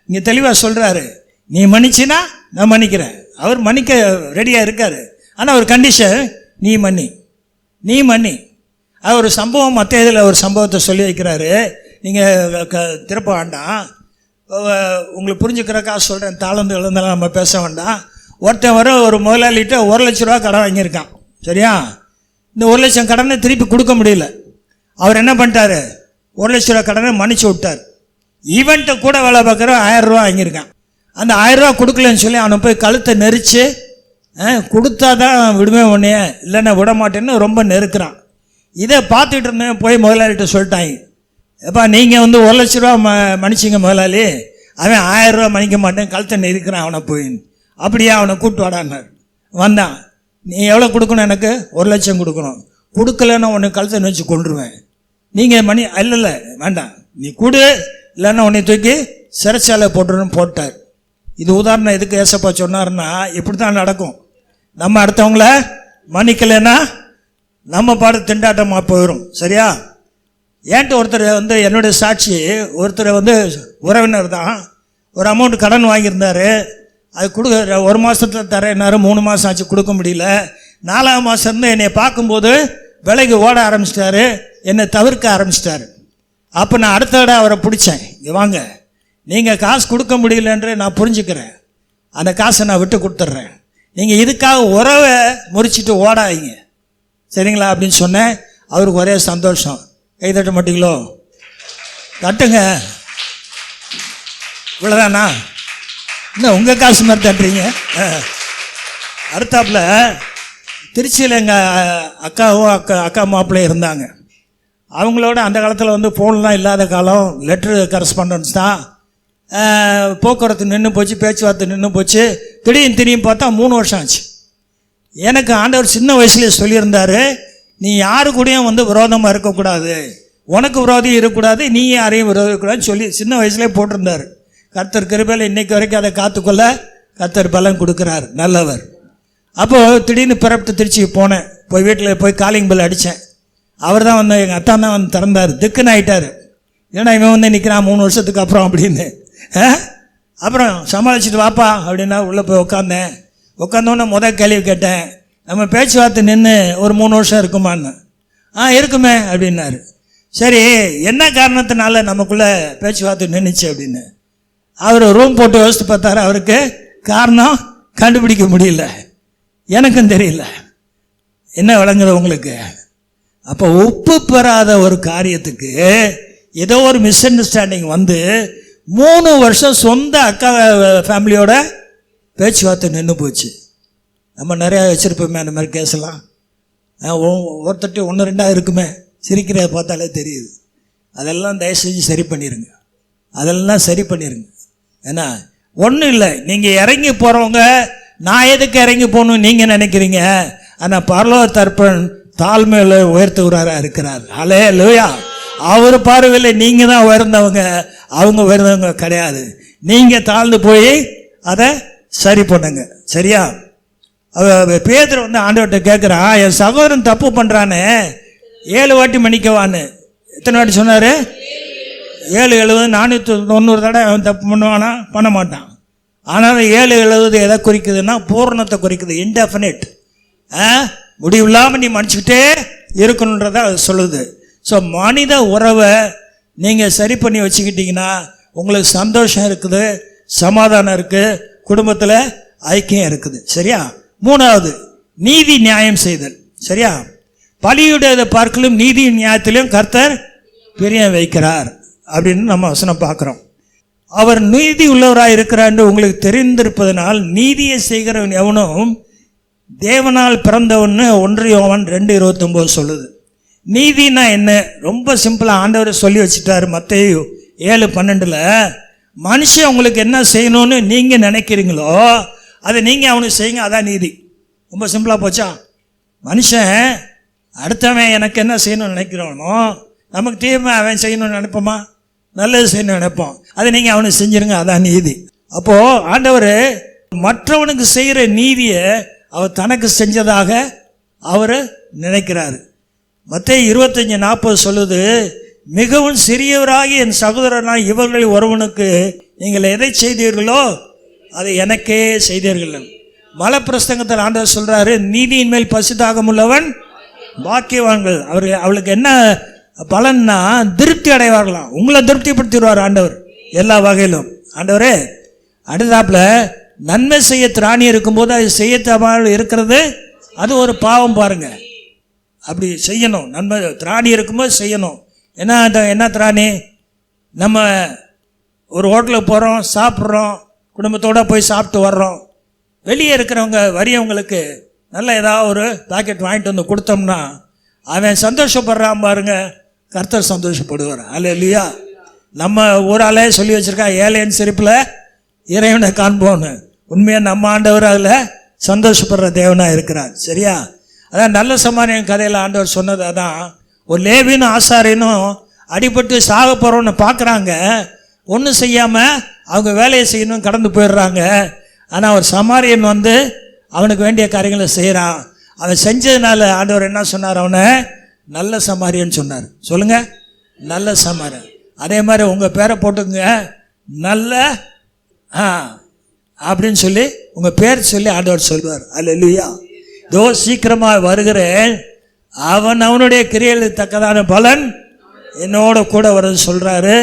இங்க தெளிவா சொல்றாரு, நீ மன்னிச்சினா நான் மன்னிக்கிறேன். அவர் மன்னிக்க ரெடியாக இருக்காரு. ஆனால் ஒரு கண்டிஷன், நீ மன்னி. அது ஒரு சம்பவம், மற்ற இதில் ஒரு சம்பவத்தை சொல்லி வைக்கிறாரு. நீங்கள் திருப்ப வேண்டாம், உங்களுக்கு புரிஞ்சுக்கிறக்கா சொல்கிறேன். தாளந்து இழந்தாலும் நம்ம பேச வேண்டாம். ஒருத்தன் வர ஒரு முதலாளிகிட்ட 1 லட்ச ரூபா கடன் வாங்கியிருக்கான். சரியா? இந்த 1 லட்சம் கடனை திருப்பி கொடுக்க முடியல. அவர் என்ன பண்ணிட்டாரு? 1 லட்ச ரூபா கடனை மன்னிச்சு விட்டார். ஈவெண்ட்டை கூட வேலை பார்க்குற 1000 ரூபா வாங்கியிருக்கான். அந்த 1000 ரூபா கொடுக்கலன்னு சொல்லி அவனை போய் கழுத்தை நெரிச்சு கொடுத்தா தான் விடுவேன் உடனே, இல்லைன்னா விட மாட்டேன்னு ரொம்ப நெருக்கிறான். இதை பார்த்துக்கிட்டு இருந்தேன். போய் முதலாளிகிட்ட சொல்லிட்டாங்க, எப்பா நீங்கள் வந்து 1 லட்ச ரூபா மன்னிச்சிங்க முதலாளி, அவன் 1000 ரூபா மன்னிக்க மாட்டேன், கழுத்தை நெருக்கிறான் அவனை போய். அப்படியே அவனை கூப்பிட்டு வாடான்னார். வந்தான். நீ எவ்வளோ கொடுக்கணும்? எனக்கு 1 லட்சம் கொடுக்கணும். கொடுக்கலன்னா உன்னை கழுத்தை நெரிச்சு கொண்டுருவேன். நீங்கள் இல்லை வேண்டாம், நீ கொடு, இல்லைன்னா உன்னை தூக்கி சிறைச்சாலை போட்டுருன்னு போட்டார். இது உதாரணம் எதுக்கு ஏசப்பா சொன்னார்னா, இப்படி தான் நடக்கும். நம்ம அடுத்தவங்கள மன்னிக்கலைன்னா நம்ம பாடு திண்டாட்டமாக போயிடும். சரியா? ஏன்ட்டு ஒருத்தர் வந்து என்னுடைய சாட்சி, ஒருத்தர் வந்து உறவினர் தான், ஒரு அமௌண்ட் கடன் வாங்கியிருந்தார். அது கொடுக்க 1 மாதத்தில் தரேன்னாரு. 3 மாதம் ஆச்சு, கொடுக்க முடியல. 4ஆம் மாதம் இருந்து என்னை பார்க்கும்போது விலைக்கு ஓட ஆரம்பிச்சிட்டாரு, என்னை தவிர்க்க ஆரம்பிச்சிட்டாரு. அப்போ நான் அடுத்த தடவை அவரை பிடிச்சேன், இங்கே வாங்க, நீங்கள் காசு கொடுக்க முடியலன்று நான் புரிஞ்சுக்கிறேன், அந்த காசை நான் விட்டு கொடுத்துட்றேன், நீங்கள் இதுக்காக உறவை முறிச்சிட்டு ஓடாதீங்க, சரிங்களா அப்படின்னு சொன்னேன். அவருக்கு ஒரே சந்தோஷம். கை தட்ட மாட்டீங்களோ? தட்டுங்க. இவ்வளோதானா? இன்னும் உங்கள் காசு மாதிரி தட்டுறீங்க. அடுத்தாப்புல திருச்சியில் எங்கள் அக்காவும் அக்கா மாப்பிள்ளையும் இருந்தாங்க. அவங்களோட அந்த காலத்தில் வந்து ஃபோன்லாம் இல்லாத காலம், லெட்ரு கரஸ்பாண்டன்ஸ் தான். போக்குவரத்து நின்று போச்சு, பேச்சுவார்த்தை நின்று போச்சு. திடீர்னு பார்த்தா 3 வருஷம் ஆச்சு. எனக்கு ஆண்டவர் சின்ன வயசுலேயே சொல்லியிருந்தார், நீ யாரு கூடயும் வந்து விரோதமாக இருக்கக்கூடாது, உனக்கு விரோதியும் இருக்கக்கூடாது, நீ யாரையும் விரோதிக்கக்கூடாதுன்னு சொல்லி சின்ன வயசுலேயே போட்டிருந்தார். கர்த்தர் கிருபையில் இன்னைக்கு வரைக்கும் அதை காத்துக்கொள்ள கர்த்தர் பலன் கொடுக்குறார், நல்லவர். அப்போது திடீர்னு பிறப்பிட்டு திருச்சிக்கு போனேன். போய் வீட்டில் போய் காலிங் பெல் அடித்தேன். அவர் தான் வந்து, எங்கள் அத்தான் தான் வந்து திறந்தார். திக்குன்னு ஆகிட்டார். ஏன்னா இவன் வந்து நிற்கிறான் 3 வருஷத்துக்கு அப்புறம் அப்படின்னு. அப்புறம் சமாளிச்சுட்டு வாப்பா அப்படின்னா உள்ளே போய் உட்காந்தோன்னே முதல் கேள்வி கேட்டேன், நம்ம பேச்சுவார்த்தை நின்று ஒரு 3 வருஷம் இருக்குமான்னு. இருக்குமே அப்படின்னாரு. சரி, என்ன காரணத்தினால நமக்குள்ளே பேச்சுவார்த்தை நின்றுச்சு அப்படின்னு அவர் ரூம் போட்டு யோசித்து பார்த்தாரு. அவருக்கு காரணம் கண்டுபிடிக்க முடியல, எனக்கும் தெரியல. என்ன விளங்குது உங்களுக்கு? அப்போ ஒப்பு பெறாத ஒரு காரியத்துக்கு ஏதோ ஒரு மிஸ் அண்டர்ஸ்டாண்டிங் வந்து 3 வருஷம் சொந்த அக்கா ஃபேமிலியோட பேச்சுவார்த்தை நின்று போச்சு. நம்ம நிறையா வச்சுருப்போமே அந்த மாதிரி கேஸெல்லாம். ஒருத்தட்டு 1-2 இருக்குமே, சிரிக்கிறத பார்த்தாலே தெரியுது. அதெல்லாம் தயவு செஞ்சு சரி பண்ணிடுங்க, அதெல்லாம் சரி பண்ணிடுங்க. ஏன்னா ஒன்றும் இல்லை, நீங்கள் இறங்கி போகிறவங்க நான் எதுக்கு இறங்கி போகணும்னு நீங்கள் நினைக்கிறீங்க. ஆனால் பரலோக தர்ப்பன் தாழ்மையில் உயர்த்துகிறாரா இருக்கிறார். ஹல்லேலூயா. அவர் பார்வையில் நீங்கள் தான் உயர்ந்தவங்க, அவங்க உயர்ந்தவங்க கிடையாது. நீங்கள் தாழ்ந்து போய் அதை சரி பண்ணுங்க. சரியா? பேதுரு வந்து ஆண்டவர்கிட்ட கேட்குறான், என் சகோதரன் தப்பு பண்ணுறானே 7 வாட்டி மன்னிக்கவான்னு. எத்தனை வாட்டி சொன்னார்? 7 70 490 தடவை அவன் தப்பு பண்ணுவானா? பண்ண மாட்டான். ஆனாலும் 7 70 எதை குறிக்குதுன்னா பூரணத்தை குறிக்குது, இன்டெஃபினிட். முடிவில்லாமல் நீ மன்னிச்சுக்கிட்டே இருக்கணுன்றதை அது சொல்லுது. ஸோ மனித உறவை நீங்கள் சரி பண்ணி வச்சுக்கிட்டிங்கன்னா உங்களுக்கு சந்தோஷம் இருக்குது, சமாதானம் இருக்குது, குடும்பத்தில் ஐக்கியம் இருக்குது. சரியா? 3வது நீதி நியாயம் செய்தல். சரியா? பலியுடையதை பார்க்கலும் நீதி நியாயத்திலும் கர்த்தர் பிரியம் வைக்கிறார் அப்படின்னு நம்ம வசனம் பார்க்குறோம். அவர் நீதி உள்ளவராக இருக்கிறார் என்று உங்களுக்கு தெரிந்திருப்பதனால் நீதியை செய்கிறவன் எவனும் தேவனால் பிறந்தவன்னு 1 யோவான் 2:29 சொல்லுது. நீதினா என்ன? ரொம்ப சிம்பிளாக ஆண்டவர் சொல்லி வச்சுட்டாரு. மத்தேயு 7:12 மனுஷன் உங்களுக்கு என்ன செய்யணும்னு நீங்கள் நினைக்கிறீங்களோ அதை நீங்கள் அவனுக்கு செய்யுங்க, அதான் நீதி. ரொம்ப சிம்பிளாக போச்சா? மனுஷன் அடுத்தவன் எனக்கு என்ன செய்யணும்னு நினைக்கிறானோ, நமக்கு தீமை அவன் செய்யணும்னு நினைப்போமா? நல்லது செய்யணும்னு நினைப்போம். அதை நீங்கள் அவனுக்கு செஞ்சுருங்க, அதான் நீதி. அப்போது ஆண்டவர் மற்றவனுக்கு செய்கிற நீதியை அவர் தனக்கு செஞ்சதாக அவர் நினைக்கிறாரு. மத்தேயு 25:40 சொல்லுது, மிகவும் சிறியவராகி என் சகோதரனாய் இவர்களில் ஒருவனுக்கு நீங்கள் எதை செய்தீர்களோ அதை எனக்கே செய்தீர்கள். மலைப்பிரசங்கத்தில் ஆண்டவர் சொல்றாரு, நீதியின் மேல் பசிதாகம் உள்ளவன் பாக்கியவான்கள். அவளுக்கு என்ன பலன்னா திருப்தி அடைவார்களாம். உங்களை திருப்திப்படுத்திடுவார் ஆண்டவர் எல்லா வகையிலும். ஆண்டவரே அடுத்தாப்புல நன்மை செய்ய திராணி இருக்கும்போது அது செய்ய தவறாமல் இருக்கிறது, அது ஒரு பாவம் பாருங்க. அப்படி செய்யணும், நன்மை திராணி இருக்கும்போது செய்யணும். என்ன திராணி? நம்ம ஒரு ஹோட்டலுக்கு போகிறோம், சாப்பிட்றோம், குடும்பத்தோடு போய் சாப்பிட்டு வர்றோம். வெளியே இருக்கிறவங்க வரியவங்களுக்கு நல்ல ஏதாவது ஒரு பாக்கெட் வாங்கிட்டு வந்து கொடுத்தோம்னா அவன் சந்தோஷப்படுறான் பாருங்க, கர்த்தர் சந்தோஷப்படுவார். அல்லேலூயா. நம்ம ஊராலே சொல்லி வச்சுருக்கா, ஏழையின் சிரிப்பில் இறைவனை காண்போன்னு. உண்மையாக நம்ம ஆண்டவர் அதில் சந்தோஷப்படுற தேவனாக இருக்கிறார். சரியா? அதான் நல்ல சமாரியன் கதையில் ஆண்டவர் சொன்னது அதான். ஒரு லேவினும் ஆசாரியனும் அடிபட்டு சாக போகிறோன்னு பார்க்குறாங்க, ஒன்றும் செய்யாமல் அவங்க வேலையை செய்யணும் கடந்து போயிடுறாங்க. ஆனால் ஒரு சமாரியன் வந்து அவனுக்கு வேண்டிய காரியங்களை செய்கிறான். அவன் செஞ்சதுனால ஆண்டவர் என்ன சொன்னார்? அவனை நல்ல சமாரியன் சொன்னார். சொல்லுங்க, நல்ல சமாரியன். அதே மாதிரி உங்கள் பேரை போட்டுங்க, நல்ல அப்படின்னு சொல்லி உங்கள் பேர் சொல்லி ஆண்டவர் சொல்வார். அல்லேலூயா. இதோ சீக்கிரமாக வருகிறேன், அவனுடைய கிரியைகளுக்கு தக்கதான பலன் என்னோட கூட வருது சொல்கிறாரு.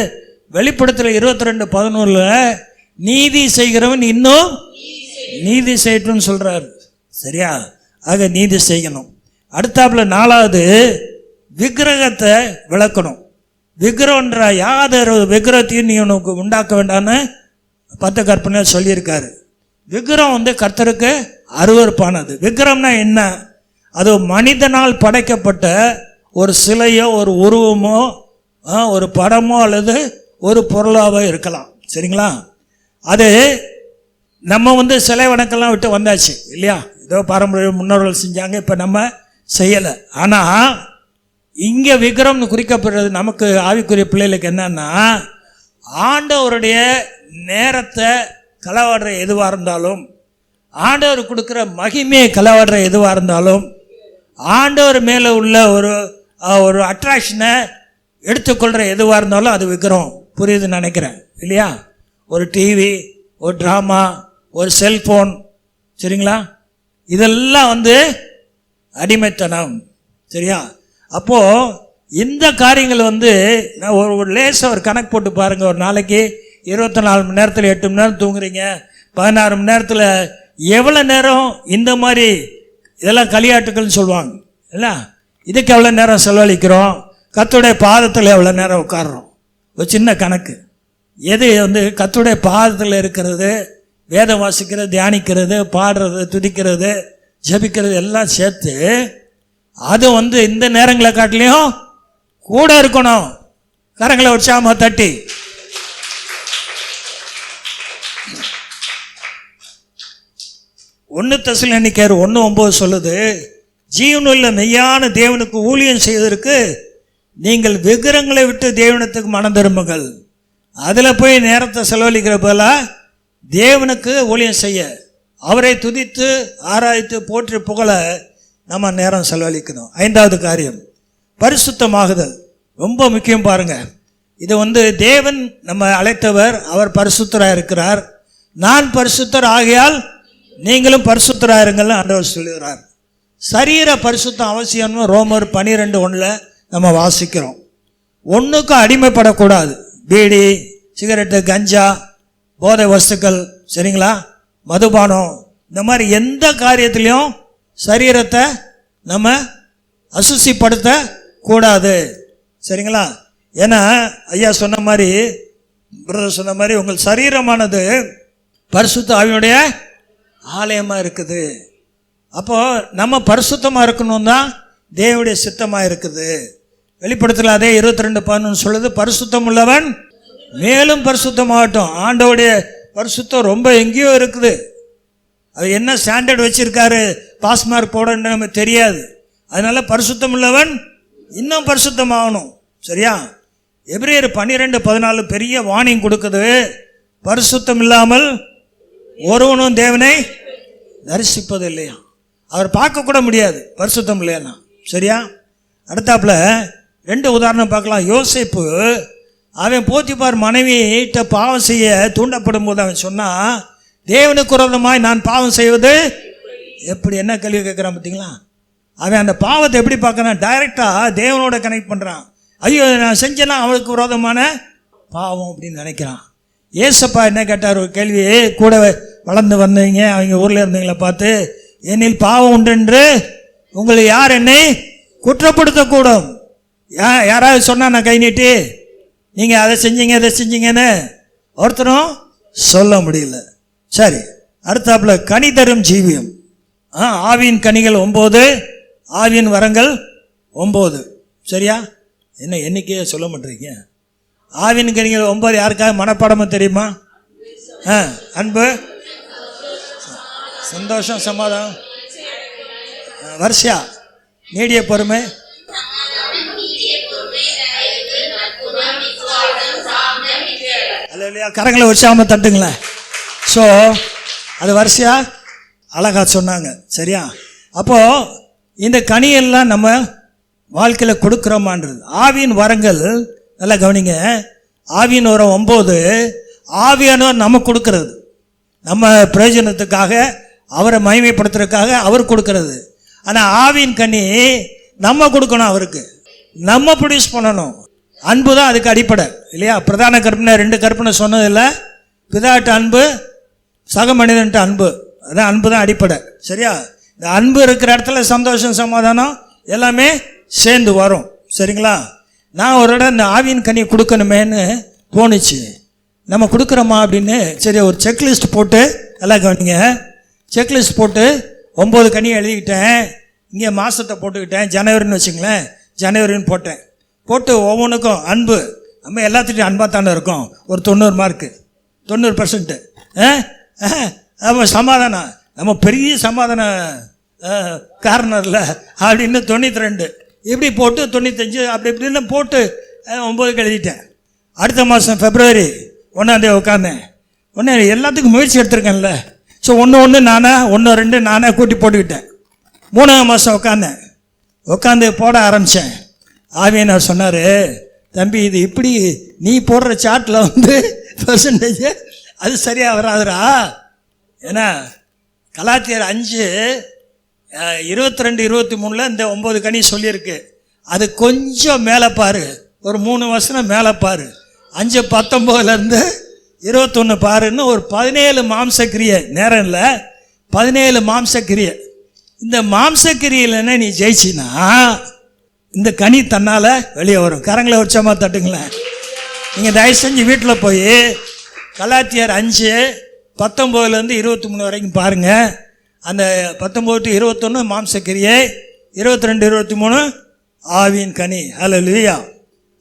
வெளிப்படுத்தல் 22:11 நீதி செய்கிறவன் இன்னும் நீதி செய்யட்டும்னு சொல்கிறாரு. சரியா? ஆக நீதி செய்யணும். அடுத்தாப்புல 4வது விக்கிரகத்தை விளக்கணும். விக்கிரகன்ற யாதொரு விக்கிரகத்தையும் நீ உனக்கு உண்டாக்க வேண்டான்னு 10 கற்பனை சொல்லியிருக்காரு. விக்கிரகம் வந்து கர்த்தருக்கு அருவருப்பானது. விக்கிரகம்னா என்ன? அது மனிதனால் படைக்கப்பட்ட ஒரு சிலையோ ஒரு உருவமோ ஒரு படமோ அல்லது ஒரு பொருளாவோ இருக்கலாம். சரிங்களா? அது நம்ம வந்து சிலை வணக்கெல்லாம் விட்டு வந்தாச்சு இல்லையா? ஏதோ பாரம்பரிய முன்னோர்கள் செஞ்சாங்க, இப்போ நம்ம செய்யலை. ஆனால் இங்கே விக்கிரகம்னு குறிக்கப்படுறது நமக்கு ஆவிக்குரிய பிள்ளைகளுக்கு என்னன்னா, ஆண்டவருடைய நேரத்தை களவாடுற எதுவாக இருந்தாலும், ஆண்டவர் கொடுக்குற மகிமையை களவாடுற எதுவாக இருந்தாலும், ஆண்டவர் மேலே உள்ள ஒரு அட்ராக்ஷனை எடுத்துக்கொள்கிற எதுவாக இருந்தாலும் அது விக்கிரகம். புரியுதுன்னு நினைக்கிறேன் இல்லையா? ஒரு டிவி, ஒரு ட்ராமா, ஒரு செல்ஃபோன், சரிங்களா? இதெல்லாம் வந்து அடிமைத்தனம். சரியா? அப்போது இந்த காரியங்கள் வந்து நான் ஒரு லேசாக ஒரு கணக்கு போட்டு பாருங்கள். ஒரு நாளைக்கு 24 மணி நேரத்தில் 8 மணி நேரம் தூங்குறீங்க, 16 மணி நேரத்தில் எவ்வளோ நேரம் இந்த மாதிரி இதெல்லாம் களியாட்டுகள்னு சொல்லுவாங்க இல்லை? இதுக்கு எவ்வளோ நேரம் செலவழிக்கிறோம்? கர்த்தருடைய பாதத்தில் எவ்வளோ நேரம் உட்கார்றோம்? ஒரு சின்ன கணக்கு. எது வந்து கர்த்தருடைய பாதத்தில் இருக்கிறது, வேதம் வாசிக்கிறது, தியானிக்கிறது, பாடுறது, துதிக்கிறது, ஜெபிக்கிறது எல்லாம் சேர்த்து அது வந்து இந்த நேரங்களை காட்டிலையும் கூட இருக்கணும். கரங்களை உற்சாகமாக தட்டி. தெசலோனிக்கேயர் 1:9 சொல்லுது, ஜீவனுள்ள மெய்யான தேவனுக்கு ஊழியம் செய்வதற்கு நீங்கள் விக்கிரகங்களை விட்டு தேவனத்துக்கு மனம் திரும்புங்கள். அதில் போய் நேரத்தை செலவழிக்கிற போல தேவனுக்கு ஊழியம் செய்ய, அவரை துதித்து ஆராய்த்து போற்றி புகழ நம்ம நேரம் செலவழிக்கணும். 5வது காரியம் பரிசுத்தமாகுதல். ரொம்ப முக்கியம் பாருங்க. இது வந்து தேவன் நம்ம அழைத்தவர், அவர் பரிசுத்தராக இருக்கிறார். நான் பரிசுத்தர் ஆகையால் நீங்களும் பரிசுத்தராக இருங்கள் ஆண்டவர் சொல்லுகிறார். சரீர பரிசுத்தம் அவசியம்னு ரோமர் 12:1 நம்ம வாசிக்கிறோம். ஒன்றுக்கும் அடிமைப்படக்கூடாது. பீடி, சிகரெட்டு, கஞ்சா, போதை வஸ்துக்கள், சரிங்களா, மதுபானம், இந்த மாதிரி எந்த காரியத்திலையும் சரீரத்தை நம்ம அசுசிப்படுத்த கூடாது. சரிங்களா? ஏன்னா ஐயா சொன்ன மாதிரி, பிரதர் சொன்ன மாதிரி, உங்கள் சரீரமானது பரிசுத்த ஆவியுடைய ஆலயமாக இருக்குது. அப்போது நம்ம பரிசுத்தமாக இருக்கணும் தான் தேவனுடைய சித்தமாக இருக்குது. வெளிப்படுத்தல அதே 22:11 சொல்லுது, பரிசுத்தம் உள்ளவன் மேலும் பரிசுத்தமாகட்டும். ஆண்டவுடைய பரிசுத்தம் ரொம்ப எங்கேயோ இருக்குது. அது என்ன ஸ்டாண்டர்ட் வச்சிருக்காரு பாஸ் மார்க் போடன்னு நமக்கு தெரியாது. அதனால பரிசுத்தம் உள்ளவன் இன்னும் பரிசுத்தமாகணும். சரியா? எபிரேயர் 12:14 பெரிய வார்னிங் கொடுக்குது. பரிசுத்தம் இல்லாமல் ஒருவனும் தேவனை தரிசிப்பது இல்லையா. அவர் பார்க்க கூட முடியாது பரிசுத்தம் இல்லையா. சரியா? அடுத்தாப்புல 2 உதாரணம் பார்க்கலாம். யோசேப்பு அவன் போத்திபார் மனைவியிட்ட பாவம் செய்ய தூண்டப்படும் போது அவன் சொன்னான், தேவனுக்கு விரோதமாய் நான் பாவம் செய்வது எப்படி. என்ன கேள்வி கேட்குறான் பார்த்தீங்களா? அவன் அந்த பாவத்தை எப்படி பார்க்கறான்? டைரெக்டாக தேவனோட கனெக்ட் பண்ணுறான். ஐயோ நான் செஞ்சேன்னா அவனுக்கு விரோதமான பாவம் அப்படின்னு நினைக்கிறான். ஏசப்பா என்ன கேட்டார் ஒரு கேள்வி, கூட வளர்ந்து வந்தீங்க அவங்க ஊரில் இருந்தீங்களா பார்த்து, என்னில் பாவம் உண்டென்று உங்களை யார் என்னை குற்றப்படுத்தக்கூடும். யாராவது சொன்னால் நான் கை நீட்டி நீங்கள் அதை செஞ்சீங்க இதை செஞ்சீங்கன்னு ஒருத்தரும் சொல்ல முடியல. சரி, அடுத்தாப்புல கனி தரும் ஜீவியம். ஆவியின் கனிகள் 9, ஆவியின் வரங்கள் 9. சரியா? என்ன எண்ணிக்கையே சொல்ல மாட்டீங்க? ஆவியின் கனிகள் 9 யாருக்காக மனப்பாடமாக தெரியுமா? அன்பு, சந்தோஷம், சமாதானம், வர்ஷா, நீடிய பொறுமை, அல்லேலூயா. கரங்களை உற்சாகமாக தட்டுங்களேன். ஸோ அது வரிசையா அழகா சொன்னாங்க. சரியா? அப்போது இந்த கனியெல்லாம் நம்ம வாழ்க்கையில் கொடுக்குறோமான்றது. ஆவியின் வரங்கள் நல்லா கவனிங்க. ஆவியின் வரம் 9, ஆவியானவர் நம்ம கொடுக்கறது, நம்ம பிரயோஜனத்துக்காக அவரை மகிமைப்படுத்துறதுக்காக அவர் கொடுக்கறது. ஆனால் ஆவியின் கனி நம்ம கொடுக்கணும், அவருக்கு நம்ம ப்ரொடியூஸ் பண்ணணும். அன்பு தான் அதுக்கு அடிப்படை இல்லையா? பிரதான கற்பனை 2 கற்பனை சொன்னதில்லை. பிதாட்ட அன்பு, சக மனிதன்ட்ட அன்பு, அதான் அன்பு தான் அடிப்படை. சரியா? இந்த அன்பு இருக்கிற இடத்துல சந்தோஷம், சமாதானம் எல்லாமே சேர்ந்து வரும். சரிங்களா? நான் ஒரு இடம் இந்த ஆவியின் கனி கொடுக்கணுமேன்னு தோணுச்சு. நம்ம கொடுக்குறோமா அப்படின்னு சரி ஒரு செக்லிஸ்ட் போட்டு, எல்லாம் கவனிங்க, செக்லிஸ்ட் போட்டு 9 கனியை எழுதிக்கிட்டேன். இங்கே மாதத்தை போட்டுக்கிட்டேன். ஜனவரின்னு வச்சுங்களேன், ஜனவரின்னு போட்டேன். போட்டு ஒவ்வொன்றுக்கும் அன்பு, நம்ம எல்லாத்துட்டையும் அன்பாக தானே இருக்கோம். ஒரு 90 மார்க்கு, 90%. நம்ம சமாதானம், நம்ம பெரிய சமாதான காரணம் இல்லை அப்படின்னு 92, இப்படி போட்டு 95 அப்படி இப்படின்னு போட்டு 9 எழுதிட்டேன். அடுத்த மாதம் February 1 உட்காந்தேன். ஒன்று எல்லாத்துக்கும் முயற்சி எடுத்திருக்கேன்ல. ஸோ 1 நானே 1 2 நானே கூட்டி போட்டுக்கிட்டேன். 3ஆம் மாதம் உட்காந்து போட ஆரம்பித்தேன். ஆவியனர் சொன்னார், தம்பி இது இப்படி நீ போடுற சார்ட்டில் வந்து பெர்சன்டேஜ் அது சரியாக வராதுரா. ஏன்னா கலாத்தியர் 5 22 23 இந்த 9 கனி சொல்லியிருக்கு. அது கொஞ்சம் மேலே பாரு, ஒரு 3 வசனம் மேலே பாரு. 5:19 21 பாருன்னு ஒரு 17 மாம்சக்கிரியை, நேரம் இல்லை, 17 மாம்சக்கிரியை. இந்த மாம்சக்கிரியில்னா நீ ஜெயிச்சினா இந்த கனி தன்னால் வெளியே வரும். கரங்களை உற்சாகமாக தட்டுங்களேன். நீங்கள் தயவு செஞ்சு வீட்டில் போய் கலாத்தியர் 5:19 23 வரைக்கும் பாருங்கள். அந்த 19 to 21 மாம்சக்கிரியை, 22 23 ஆவியின் கனி. ஹல்லேலூயா.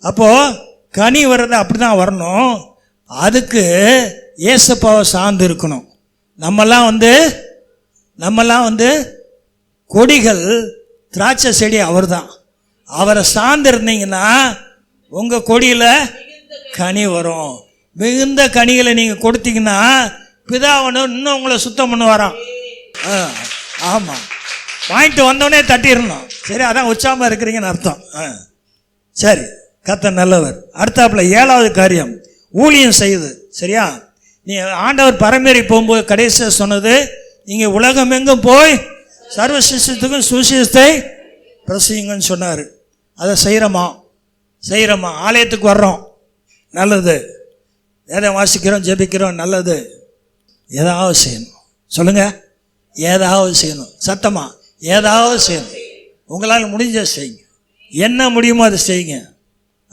அப்போது கனி வர்றது அப்படி தான் வரணும். அதுக்கு ஏசப்பாவை சார்ந்து இருக்கணும். நம்மெல்லாம் வந்து கொடிகள், திராட்சை செடி அவர் தான். அவரை சார்ந்து இருந்தீங்கன்னா உங்கள் கொடியில் கனி வரும். மிகுந்த கனிகளை நீங்கள் கொடுத்தீங்கன்னா பிதாவனும் இன்னும் உங்களை சுத்தம் பண்ணுவாராம். ஆமாம், பாயிண்ட் வந்தோடனே தட்டிடணும். சரி, அதான் உற்சாகமாக இருக்கிறீங்கன்னு அர்த்தம். சரி, கர்த்தர் நல்லவர். அடுத்தாப்புல 7வது காரியம் ஊழியம் செய்யுது. சரியா? நீ ஆண்டவர் பரமேறி போகும்போது கடைசியாக சொன்னது, நீங்கள் உலகம் எங்கும் போய் சர்வ சிஸ்டத்துக்கும் சுவிசேஷத்தை பிரசங்கிங்கன்னு சொன்னார். அதை செய்கிறோமா? ஆலயத்துக்கு வர்றோம், நல்லது. வேதம் வாசிக்கிறோம், ஜெபிக்கிறோம், நல்லது. ஏதாவது செய்யணும். சொல்லுங்கள், ஏதாவது செய்யணும். சத்தமாக ஏதாவது செய்யணும். உங்களால் முடிஞ்ச செய்யுங்க, என்ன முடியுமோ அதை செய்யுங்க.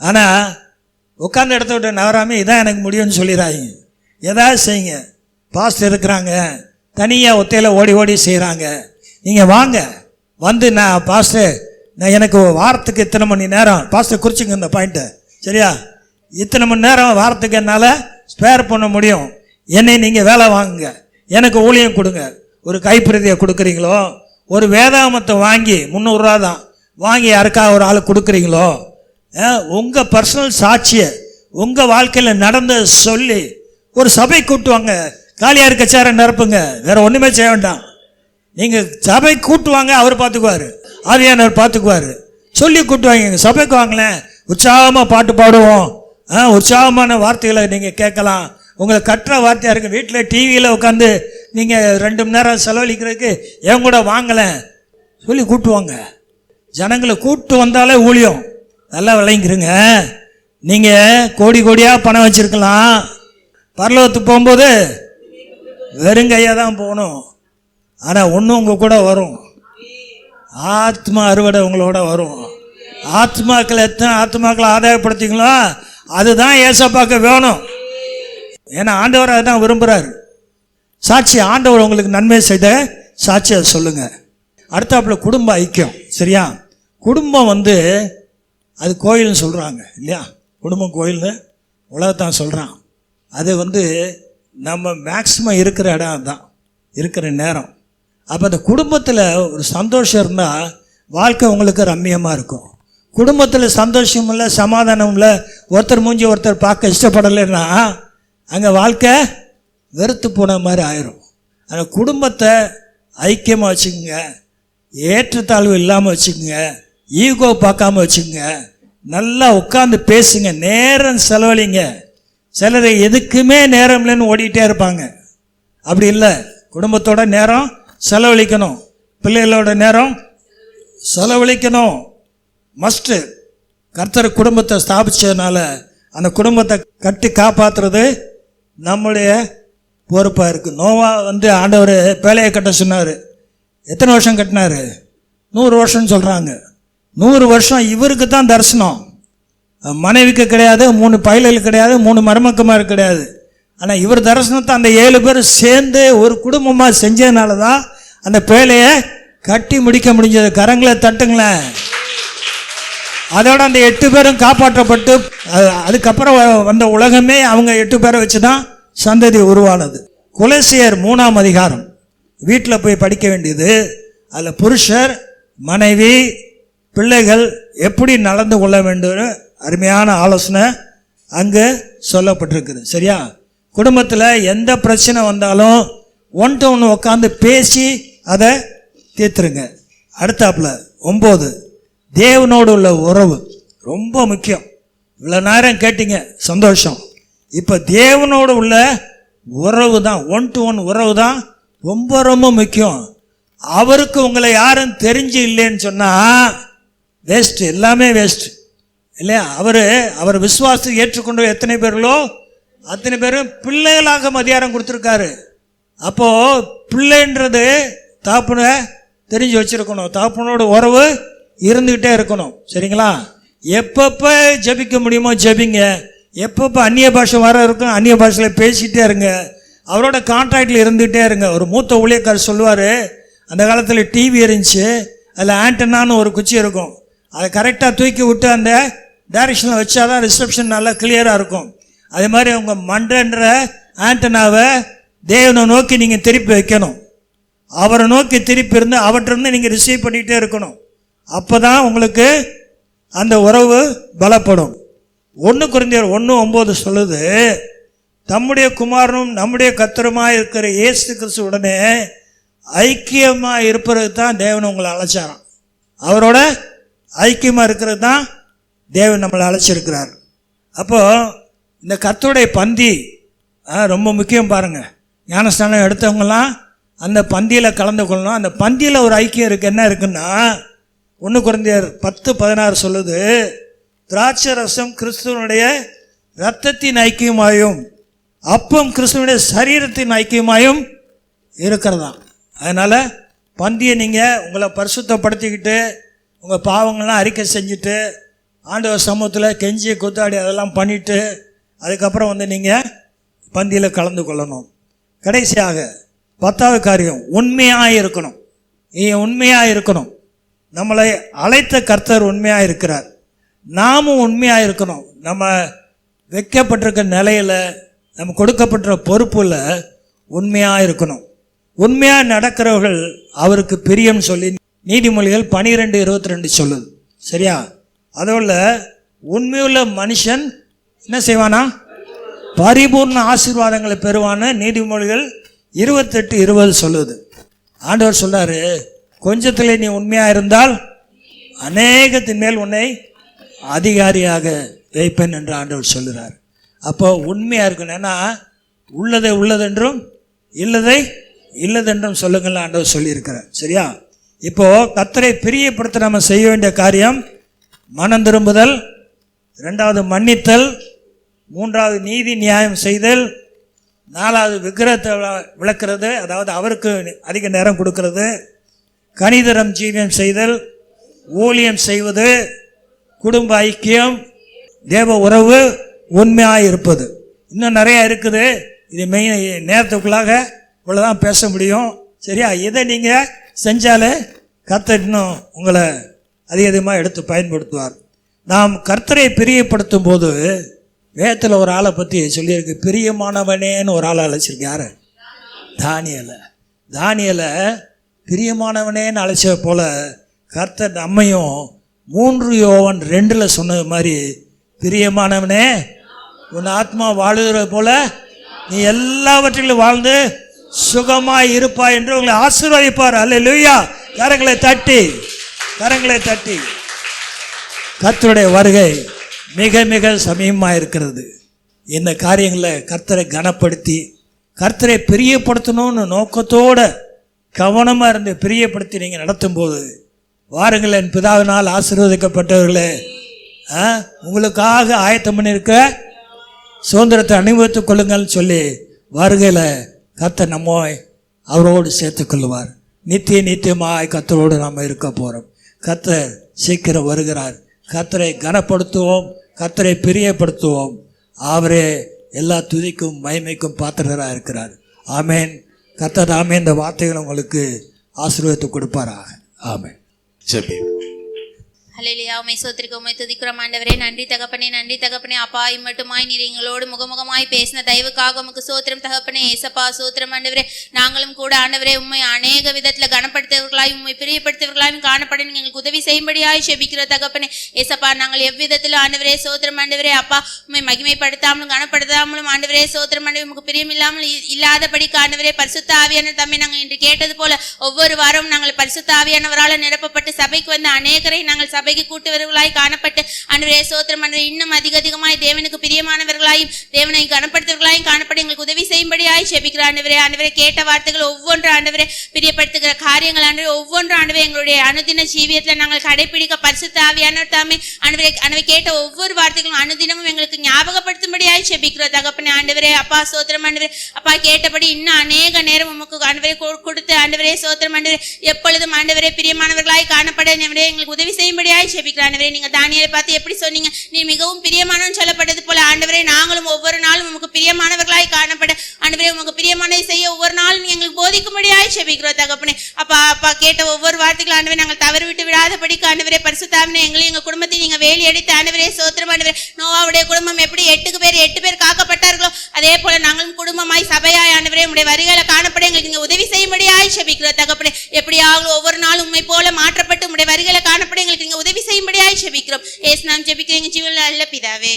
ஆனால் உட்கார்ந்த இடத்த விட்டு நகராமல் இதான் எனக்கு முடியும்னு சொல்லிடாதீங்க. ஏதாவது செய்யுங்க. பாஸ்டர் இருக்கிறாங்க, தனியாக ஒத்தையில் ஓடி செய்கிறாங்க. நீங்கள் வாங்க, வந்து நான் பாஸ்டர் நான் எனக்கு வாரத்துக்கு இத்தனை மணி நேரம், பாஸ்டர் குறிச்சிங்க இந்த பாயிண்ட்டை, சரியா? இத்தனை மணி நேரம் வாரத்துக்கு என்னால் ஸ்பேர் பண்ண முடியும். என்னை நீங்கள் வேலை வாங்குங்க, எனக்கு ஊழியம் கொடுங்க. ஒரு கைப்பிரதியை கொடுக்குறீங்களோ, ஒரு வேதாமத்தை வாங்கி 300 ரூபா தான் வாங்கி யாருக்காக ஒரு ஆள் கொடுக்குறீங்களோ, உங்கள் பர்சனல் சாட்சியை உங்கள் வாழ்க்கையில் நடந்த சொல்லி ஒரு சபை கூட்டுவாங்க. காலியாக இருக்க சேர நிரப்புங்க, வேற ஒன்றுமே செய்ய வேண்டாம். நீங்கள் சபை கூட்டுவாங்க, அவர் பார்த்துக்குவார், ஆவியானவர் பார்த்துக்குவார். சொல்லி கூட்டுவாங்க. சபைக்கு வாங்களேன், உற்சாகமாக பாட்டு பாடுவோம், உற்சாகமான வார்த்தைகளை நீங்கள் கேட்கலாம். உங்களை கட்டுற வார்த்தையாக இருக்குது. வீட்டில் டிவியில் உட்காந்து நீங்கள் 2 மணி நேரம் செலவழிக்கிறதுக்கு என் கூட வாங்கலேன் சொல்லி கூட்டுவாங்க. ஜனங்களை கூட்டு வந்தாலே ஊழியம். நல்லா விளங்கிக்கிறங்க. நீங்கள் கோடி கோடியாக பணம் வச்சுருக்கலாம், பரலோகத்துக்கு போகும்போது வெறுங்கையாக தான் போகணும். ஆனால் ஒன்று உங்கள் கூட வரும், ஆத்மா அறுவடை உங்களோட வரும். ஆத்மாக்கள் எத்தனை ஆத்மாக்களை ஆதாயப்படுத்திங்களோ அதுதான் ஏசப்பாக்க வேணும். ஏன்னா ஆண்டவர் அதுதான் விரும்புகிறார். சாட்சி, ஆண்டவர் உங்களுக்கு நன்மை செய்த சாட்சியை சொல்லுங்க. அடுத்தாப்புல குடும்ப ஐக்கியம், சரியா? குடும்பம் அது கோயில்னு சொல்கிறாங்க இல்லையா? குடும்பம் கோயில்னு உலகத்தான் சொல்கிறான். அது நம்ம மேக்சிமம் இருக்கிற இடம் தான், இருக்கிற நேரம். அப்போ அந்த குடும்பத்தில் ஒரு சந்தோஷம் இருந்தால் வாழ்க்கை உங்களுக்கு ரம்மியமாக இருக்கும். குடும்பத்தில் சந்தோஷம் இல்லை, சமாதானம் இல்லை, ஒருத்தர் மூஞ்சி ஒருத்தர் பார்க்க இஷ்டப்படலைன்னா அங்கே வாழ்க்கை வெறுத்து போன மாதிரி ஆயிரும். அந்த குடும்பத்தை ஐக்கியமாக வச்சுக்கோங்க, ஏற்றத்தாழ்வு இல்லாமல் வச்சுக்கோங்க, ஈகோ பார்க்காம வச்சுக்கோங்க, நல்லா உட்காந்து பேசுங்க, நேரம் செலவழிங்க. சிலர் எதுக்குமே நேரம் இல்லைன்னு ஓடிக்கிட்டே இருப்பாங்க. அப்படி இல்லை, குடும்பத்தோட நேரம் செலவழிக்கணும், பிள்ளைகளோட நேரம் செலவழிக்கணும். மஸ்ட்டு. கர்த்தர் குடும்பத்தை ஸ்தாபிச்சதுனால அந்த குடும்பத்தை கட்டி காப்பாற்றுறது நம்முடைய பொறுப்பாக இருக்குது. நோவா ஆண்டவர் பேழையை கட்ட சொன்னார். எத்தனை வருஷம் கட்டினார்? 100 வருஷம்னு சொல்கிறாங்க. 100 வருஷம் இவருக்கு தான் தரிசனம். மனைவிக்கு கிடையாது, 3 பையல்களுக்கு கிடையாது, 3 மருமக்குமாருக்கு கிடையாது. ஆனால் இவர் தரிசனத்தை அந்த 7 பேர் சேர்ந்து ஒரு குடும்பமாக செஞ்சதுனால தான் அந்த பேழையை கட்டி முடிக்க முடிஞ்சது. கரங்களை தட்டுங்களேன். அதோட அந்த 8 பேரும் காப்பாற்றப்பட்டு அதுக்கப்புறம் வந்த உலகமே அவங்க 8 பேரை வச்சு தான் சந்ததி உருவானது. கொலோசியர் 3ஆம் அதிகாரம் வீட்டில் போய் படிக்க வேண்டியது. அதில் புருஷர், மனைவி, பிள்ளைகள் எப்படி நடந்து கொள்ள வேண்டும் அருமையான ஆலோசனை அங்கே சொல்லப்பட்டிருக்குது, சரியா? குடும்பத்தில் எந்த பிரச்சனை வந்தாலும் 1 to 1 உட்காந்து பேசி அதை தீர்த்துருங்க. அடுத்தாப்புல 9, தேவனோடு உள்ள உறவு ரொம்ப முக்கியம். இவ்வளோ நேரம் கேட்டீங்க, சந்தோஷம். இப்போ தேவனோடு உள்ள உறவு தான், 1 to 1 உறவு தான் ரொம்ப ரொம்ப முக்கியம். அவருக்கு உங்களை யாரும் தெரிஞ்சு இல்லைன்னு சொன்னால் வேஸ்ட், எல்லாமே வேஸ்ட் இல்லையா? அவர் விசுவாசத்தை ஏற்றுக்கொண்டு எத்தனை பேர்களோ அத்தனை பேரும் பிள்ளைகளாக அதிகாரம் கொடுத்துருக்காரு. அப்போது பிள்ளைன்றது தாப்புனை தெரிஞ்சு வச்சுருக்கணும், தாப்புனோட உறவு இருந்துக்கிட்டே இருக்கணும், சரிங்களா? எப்பப்போ ஜபிக்க முடியுமோ ஜபிங்க. எப்பப்போ அந்நிய பாஷை வர இருக்கும் அந்நிய பாஷையில் பேசிகிட்டே இருங்க. அவரோட கான்ட்ராக்டில் இருந்துகிட்டே இருங்க. ஒரு மூத்த ஊழியக்காரர் சொல்லுவார், அந்த காலத்தில் டிவி இருந்துச்சு, அதில் ஆண்டனான்னு ஒரு குச்சி இருக்கும், அதை கரெக்டாக தூக்கி விட்டு அந்த டைரெக்ஷனில் வச்சாதான் ரிசப்ஷன் நல்லா கிளியராக இருக்கும். அதே மாதிரி உங்கள் மண்டன்ற ஆண்டனாவை தேவனை நோக்கி நீங்கள் திருப்பி வைக்கணும். அவரை நோக்கி திருப்பி இருந்து அவற்றிருந்து நீங்கள் ரிசீவ் பண்ணிகிட்டே இருக்கணும். அப்போ தான் உங்களுக்கு அந்த உறவு பலப்படும். 1 கொரிந்தியர் 1:9 சொல்லுது, தம்முடைய குமாரனும் நம்முடைய கர்த்தருமாய் இருக்கிற இயேசு கிறிஸ்து உடனே ஐக்கியமாக இருப்பது தான் தேவன் உங்களை அழைச்சாராம். அவரோட ஐக்கியமாக இருக்கிறது தான் தேவன் நம்மளை அழைச்சிருக்கிறார். அப்போது இந்த கர்த்தருடைய பந்தி ரொம்ப முக்கியம். பாருங்கள், ஞானஸ்தானம் எடுத்தவங்களாம் அந்த பந்தியில் கலந்து கொள்ளணும். அந்த பந்தியில் ஒரு ஐக்கியம் இருக்குது. என்ன இருக்குன்னா 1 கொரிந்தியர் 10:16 சொல்லுது, திராட்சை ரசம் கிறிஸ்துவனுடைய இரத்தத்தின் ஐக்கியமாயும் அப்பம் கிறிஸ்துவனுடைய சரீரத்தின் ஐக்கியமாயும் இருக்கிறதாம். அதனால் பந்தியை நீங்கள் உங்களை பரிசுத்தப்படுத்திக்கிட்டு உங்கள் பாவங்கள்லாம் அறிக்கை செஞ்சுட்டு ஆண்டவர் சமூகத்தில் கெஞ்சி குத்தாடி அதெல்லாம் பண்ணிவிட்டு அதுக்கப்புறம் நீங்கள் பந்தியில் கலந்து கொள்ளணும். கடைசியாக 10வது காரியம், உண்மையாக இருக்கணும். நீ உண்மையாக இருக்கணும். நம்மளை அழைத்த கர்த்தர் உண்மையாக இருக்கிறார். நாமும் உண்மையாக இருக்கணும். நம்ம வைக்கப்பட்டிருக்க நிலையில், நம்ம கொடுக்கப்பட்ட பொறுப்பில் உண்மையாக இருக்கணும். உண்மையாக நடக்கிறவர்கள் அவருக்கு பிரியம் சொல்லி நீதிமொழிகள் 12:22 சொல்லுது. சரியா? அதோட உண்மையுள்ள மனுஷன் என்ன செய்வானா? பரிபூர்ண ஆசீர்வாதங்களை பெறுவான்னு நீதிமொழிகள் 28:20 சொல்லுது. ஆண்டவர் சொல்றாரு, கொஞ்சத்திலே நீ உண்மையாக இருந்தால் அநேகத்தின் மேல் உன்னை அதிகாரியாக வைப்பேன் என்று ஆண்டவர் சொல்லுறார். அப்போ உண்மையாக இருக்கணும். ஏன்னா உள்ளதை உள்ளதென்றும் இல்லதை இல்லதென்றும் சொல்லுங்கள் ஆண்டவர் சொல்லியிருக்கிறார். சரியா? இப்போ கர்த்தரை பிரியப்படுத்த நம்ம செய்ய வேண்டிய காரியம் மனம் திரும்புதல், 2வது மன்னித்தல், 3வது நீதி நியாயம் செய்தல், 4வது விக்கிரகத்தை விளக்குறது, அதாவது அவருக்கு அதிக நேரம் கொடுக்கறது, கனிதரம் ஜீவியம் செய்தல், ஊழியம் செய்வது, குடும்ப ஐக்கியம், தேவ உறவு, உண்மையாக இருப்பது. இன்னும் நிறையா இருக்குது. இது மெயின் நேரத்துக்குள்ளாக இவ்வளோதான் பேச முடியும். சரியா? இதை நீங்கள் செஞ்சாலே கர்த்தர் இன்னும் உங்களை அதிகமாக எடுத்து பயன்படுத்துவார். நாம் கர்த்தரை பிரியப்படுத்தும் போது வேதத்தில் ஒரு ஆளை பற்றி சொல்லியிருக்கு. பிரியமானவனேன்னு ஒரு ஆளை அழைச்சிருக்கு. யார்? தானியலை பிரியமானவனேன்னு அழைச்ச போல கர்த்தர் நம்மையும் 3 யோவான் 2 சொன்னது மாதிரி, பிரியமானவனே உன் ஆத்மா வாழுகிற போல நீ எல்லாவற்றிலும் வாழ்ந்து சுகமாய் இருப்பாய் என்று உங்களை ஆசீர்வதிப்பார். அல்லேலூயா! கரங்களை தட்டி கர்த்தருடைய வருகை மிக மிக சமீபமாக இருக்கிறது. இந்த காரியங்களை கர்த்தரை கனப்படுத்தி கர்த்தரை பிரியப்படுத்தணும்னு நோக்கத்தோடு கவனமாக இருந்து பிரியப்படுத்தி நீங்கள் நடத்தும் போது, வாருங்கள் என் பிதாவினால் ஆசீர்வதிக்கப்பட்டவர்களே, உங்களுக்காக ஆயத்தம் பண்ணியிருக்க சுதந்திரத்தை அனுபவித்துக் கொள்ளுங்கள் சொல்லி வருகையில் கர்த்தர் நம்மை அவரோடு சேர்த்துக்கொள்வார். நித்தியமாய் கர்த்தரோடு நாம் இருக்க போகிறோம். கர்த்தர் சீக்கிரம் வருகிறார். கர்த்தரை கனப்படுத்துவோம், கர்த்தரை பிரியப்படுத்துவோம். அவரே எல்லா துதிக்கும் மகிமைக்கும் பாத்திரராக இருக்கிறார். ஆமேன். கர்த்தர் ஆமேன். இந்த வார்த்தைகளை உங்களுக்கு ஆசீர்வாதத்தை கொடுப்பாராக. ஆமேன். ஜெபி. ஹல்லேலூயா. உம்மை ஸ்தோத்திரிக்கிறோம், உம்மை துதிக்கிறோம் ஆண்டவரே. நன்றி தகப்பனே. அப்பா, இம்மட்டுமாய் நீர் எங்களோடு முகமுகமாய் பேசின தயவுக்காக உமக்கு ஸ்தோத்திரம் தகப்பனே. ஏசப்பா ஸ்தோத்திரம் ஆண்டவரே. நாங்களும் கூட ஆண்டவரே உம்மை அநேக விதத்தில் கனப்படுத்தவர்களாய் உம்மை பிரியப்படுத்தவர்களாயும் காணப்பட நீங்கள் எங்களுக்கு உதவி செய்யும்படியாய் செபிக்கிற தகப்பனே. ஏசப்பா, நாங்கள் எவ்விதத்தில் ஆண்டவரே ஸ்தோத்திரம் ஆண்டவரே அப்பா உம்மை மகிமைப்படுத்தாமலும் கனப்படுத்தாமலும் ஆண்டவரே ஸ்தோத்திரம் ஆண்டவரே உமக்கு பிரியம் இல்லாமல் இல்லாதபடிக்கு ஆண்டவரே பரிசுத்த ஆவியான தம்மை நாங்கள் இன்று கேட்டது போல ஒவ்வொரு வாரமும் நாங்கள் பரிசுத்த ஆவியானவரால் நிரப்பப்பட்டு சபைக்கு வந்த அநேகரை நாங்கள் சபைக்கு கூட்டுவர்களாய் காணப்பட்டு ஆண்டவரே ஸ்தோத்திரம் ஆண்டவரே இன்னும் அதிகமாய் தேவனுக்கு பிரியமானவர்களாயும் தேவனை கனப்படுத்துவர்களாயும் காணப்பட்டு எங்களுக்கு உதவி செய்யும்படியாய் செபிக்கிற ஆண்டவரே கேட்ட வார்த்தைகள் ஒவ்வொன்று ஆண்டவரே பிரியப்படுத்துகிற காரியங்கள் ஆண்டவரே ஒவ்வொன்று ஆண்டவரே எங்களுடைய அனுதின ஜீவியத்தில் நாங்கள் கடைபிடிக்க பரிசுத்த ஆவியானவர் தாமே ஆண்டவரே கேட்ட ஒவ்வொரு வார்த்தைகளும் அனுதினமும் எங்களுக்கு ஞாபகப்படுத்தும்படியாய் செபிக்கிற தகப்பனே. ஆண்டவரே அப்பா ஸ்தோத்திரம் ஆண்டவரே அப்பா கேட்டபடி இன்னும் அநேக நேரம் உமக்கு ஆண்டவரே கொடுத்து ஆண்டவரே ஸ்தோத்திரம் ஆண்டவரே எப்பொழுதும் ஆண்டவரே பிரியமானவர்களாய் காணப்பட எங்களுக்கு உதவி செய்யும்படியாய் செபிக்கிறானவரே. நீங்க தானியேலை பார்த்து எப்படி சொன்னீங்க? நீ மிகவும் பிரியமானவன் சொல்லப்பட்டது போல ஆண்டவரே நாங்களும் ஒவ்வொரு நாளும் உமக்கு பிரியமானவர்களாய் காணப்பட ஆண்டவரே உமக்கு பிரியமானதை செய்ய ஒவ்வொரு நாளும் நீ எங்களுக்கு போதிக்கும்படியாய் செபிக்கிறோம் தகப்பனே. அப்பா கேட்ட ஒவ்வொரு வார்த்தைகளும் ஆண்டவரே நாங்கள் தவறு விட்டு விடாதபடிக்கு ஆண்டவரே பரிசுத்தாவினை எங்களையும் எங்க குடும்பத்தை நீங்க வேலி அடித்து ஆண்டவரே ஸ்தோத்திரம் ஆண்டவரே. நோவாவுடைய குடும்பம் எப்படி 8 பேர் காக்கப்பட்டார்களோ அதே போல நாங்களும் குடும்பமாய் சபையாய் ஆண்டவரே உம்முடைய வருகையில காணப்பட எங்களுக்கு நீங்க உதவி செய்யும்படியாய் செபிக்கிறோம் தகப்பனே. எப்படியாவது ஒவ்வொரு நாளும் உண்மை போல மாற்றப்பட்டு உம்முடைய வருகையில காணப்பட எங்களுக்கு நீங்க உதவி செய்யும்படியாய் செபிக்கிறோம். இயேசு நாமம் ஜெபிக்கிறேன் ஜீவனுள்ள நல்ல பிதாவே.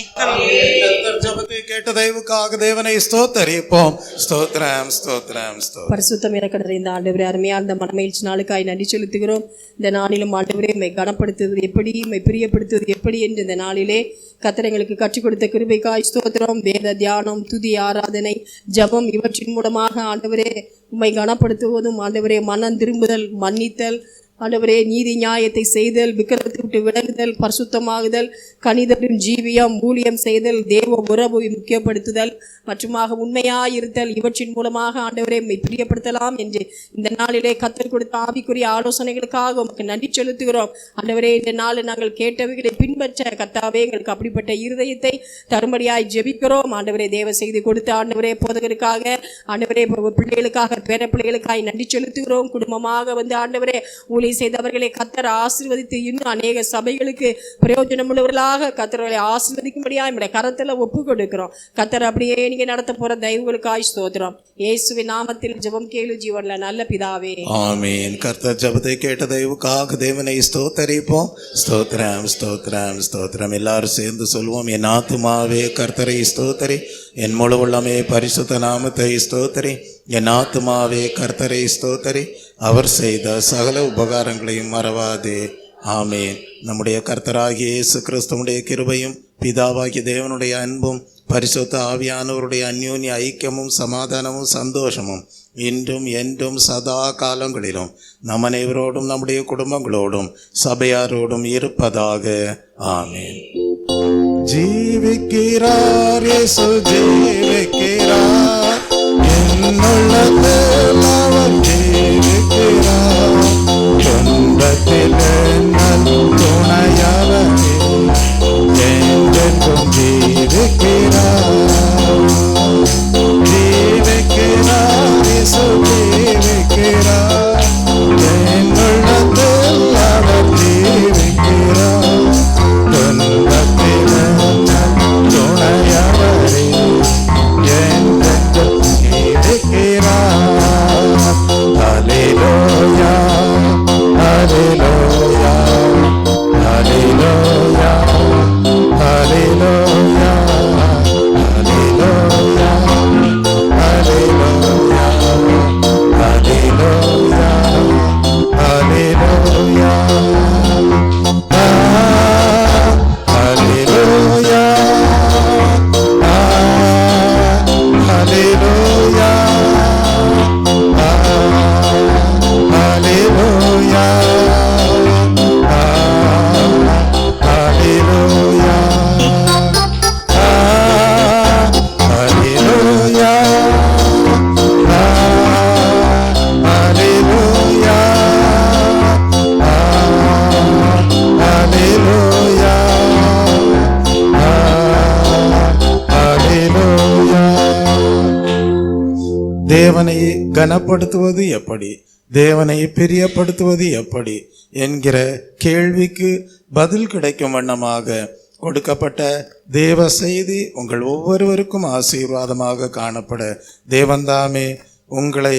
ஜெபத்தை கேட்ட தயவுக்காக தேவனை ஸ்தோத்தரிப்போம். ஸ்தோத்திரம். பரிசுத்தம் இறக்கடர் இந்த ஆண்டவரே அருமையான இந்த மனமகிழ்ச்சி நாளுக்காய் நன்றி செலுத்துகிறோம். இந்த நாளிலும் ஆண்டவரே உம்மை கனப்படுத்துவது எப்படி, உம்மை பிரியப்படுத்துவது எப்படி என்று இந்த நாளிலே கர்த்தர் எங்களுக்கு கற்றுக் கொடுத்த கிருபைக்காய் ஸ்தோத்திரம். வேத தியானம், துதி, ஆராதனை, ஜபம் இவற்றின் மூலமாக ஆண்டவரே உம்மை கனப்படுத்துவதும் ஆண்டவரே மனம் திரும்புதல், மன்னித்தல் ஆண்டவரே நீதி நியாயத்தை செய்தல், விக்கிரகத்தை விட்டு விலகுதல், பரிசுத்தமாகுதல், கனிதரும் ஜீவியம், ஊழியம் செய்தல், தேவ உறவு முக்கியப்படுத்துதல் மற்றுமாக உண்மையாயிருத்தல் இவற்றின் மூலமாக ஆண்டவரே உம்மை பிரியப்படுத்தலாம் என்று இந்த நாளிலே கர்த்தர் கொடுத்த ஆவிக்குரிய ஆலோசனைகளுக்காக உமக்கு நன்றி செலுத்துகிறோம். ஆண்டவரே இந்த நாளில் நாங்கள் கேட்டவைகளை பின்பற்ற கர்த்தாவே எங்களுக்கு அப்படிப்பட்ட இருதயத்தை தரும்படியாய் ஜெபிக்கிறோம். ஆண்டவரே தேவ செய்து கொடுத்த ஆண்டவரே போதகருக்காக ஆண்டவரே பிள்ளைகளுக்காக பேர பிள்ளைகளுக்காய் நன்றி செலுத்துகிறோம். குடும்பமாக வந்து ஆண்டவரே ஊழிய ஊழியம் செய்தவர்களை கர்த்தர் ஆசீர்வதித்து இன்னும் அநேக சபைகளுக்கு பிரயோஜனம் உள்ளவர்களாக கர்த்தர்களை ஆசீர்வதிக்கும்படியா நம்முடைய கரத்துல ஒப்பு கொடுக்கிறோம். கர்த்தர் அப்படியே நீங்க நடத்த போற தயவுகளுக்காய் ஸ்தோத்திரம். இயேசுவின் நாமத்தில் ஜெபம் கேளு ஜீவன்ல நல்ல பிதாவே, ஆமீன். கர்த்தர் ஜெபத்தை கேட்ட தயவுக்காக தேவனை ஸ்தோத்தரிப்போம். ஸ்தோத்திரம் ஸ்தோத்திரம் ஸ்தோத்திரம். எல்லாரும் சேர்ந்து சொல்வோம். என் ஆத்துமாவே கர்த்தரை ஸ்தோத்தரி, என் முழு உள்ளமே பரிசுத்த நாமத்தை ஸ்தோத்தரி. என் ஆத்துமாவே கர்த்தரை ஸ்தோத்தரி, அவர் செய்த சகல உபகாரங்களையும் மறவாதே. ஆமேன். நம்முடைய கர்த்தராகிய இயேசு கிறிஸ்துவுடைய கிருபையும் பிதாவாகிய தேவனுடைய அன்பும் பரிசுத்த ஆவியானவருடைய அந்யோன்ய ஐக்கியமும் சமாதானமும் சந்தோஷமும் இன்றும் என்றும் சதா காலங்களிலும் நம் அனைவரோடும் நம்முடைய குடும்பங்களோடும் சபையாரோடும் இருப்பதாக. ஆமேன். ஜீவிக்கிறார் இயேசு ஜீவிக்கிறார், என்னுள்ளத்தில் அவர் ஜீவிக்கிறார். துன்பத்தில் துணையவரே என்றென்றும் ஜீவிக்கிறார். ஜீவிக்கிறார் இயேசு ஜீவிக்கிறார், என்னுள்ளத்தில் அவர் ஜீவிக்கிறார். துன்பத்தில் துணையவரே என்றென்றும் ஜீவிக்கிறார். ஹல்லேலூயா ஹல்லேலூயா ஹல்லேலூயா ஹல்லேலூயா ஹல்லேலூயா ஹல்லேலூயா ஹல்லேலூயா ஹல்லேலூயா ஹல்லேலூயா ஹல்லேலூயா ஹல்லேலூயா ஹல்லேலூயா ஹல்லேலூயா ஹல்லேலூயா ஹல்லேலூயா ஹல்லேலூயா. தேவனை கனப்படுத்துவது எப்படி, தேவனை பிரியப்படுத்துவது எப்படி என்கிற கேள்விக்கு பதில் கிடைக்கும் வண்ணமாக கொடுக்கப்பட்ட தேவ செய்தி உங்கள் ஒவ்வொருவருக்கும் ஆசீர்வாதமாக காணப்பட தேவன்தாமே உங்களை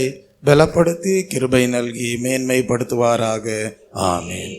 பலப்படுத்தி கிருபை நல்கி மேன்மைப்படுத்துவாராக. ஆமேன்.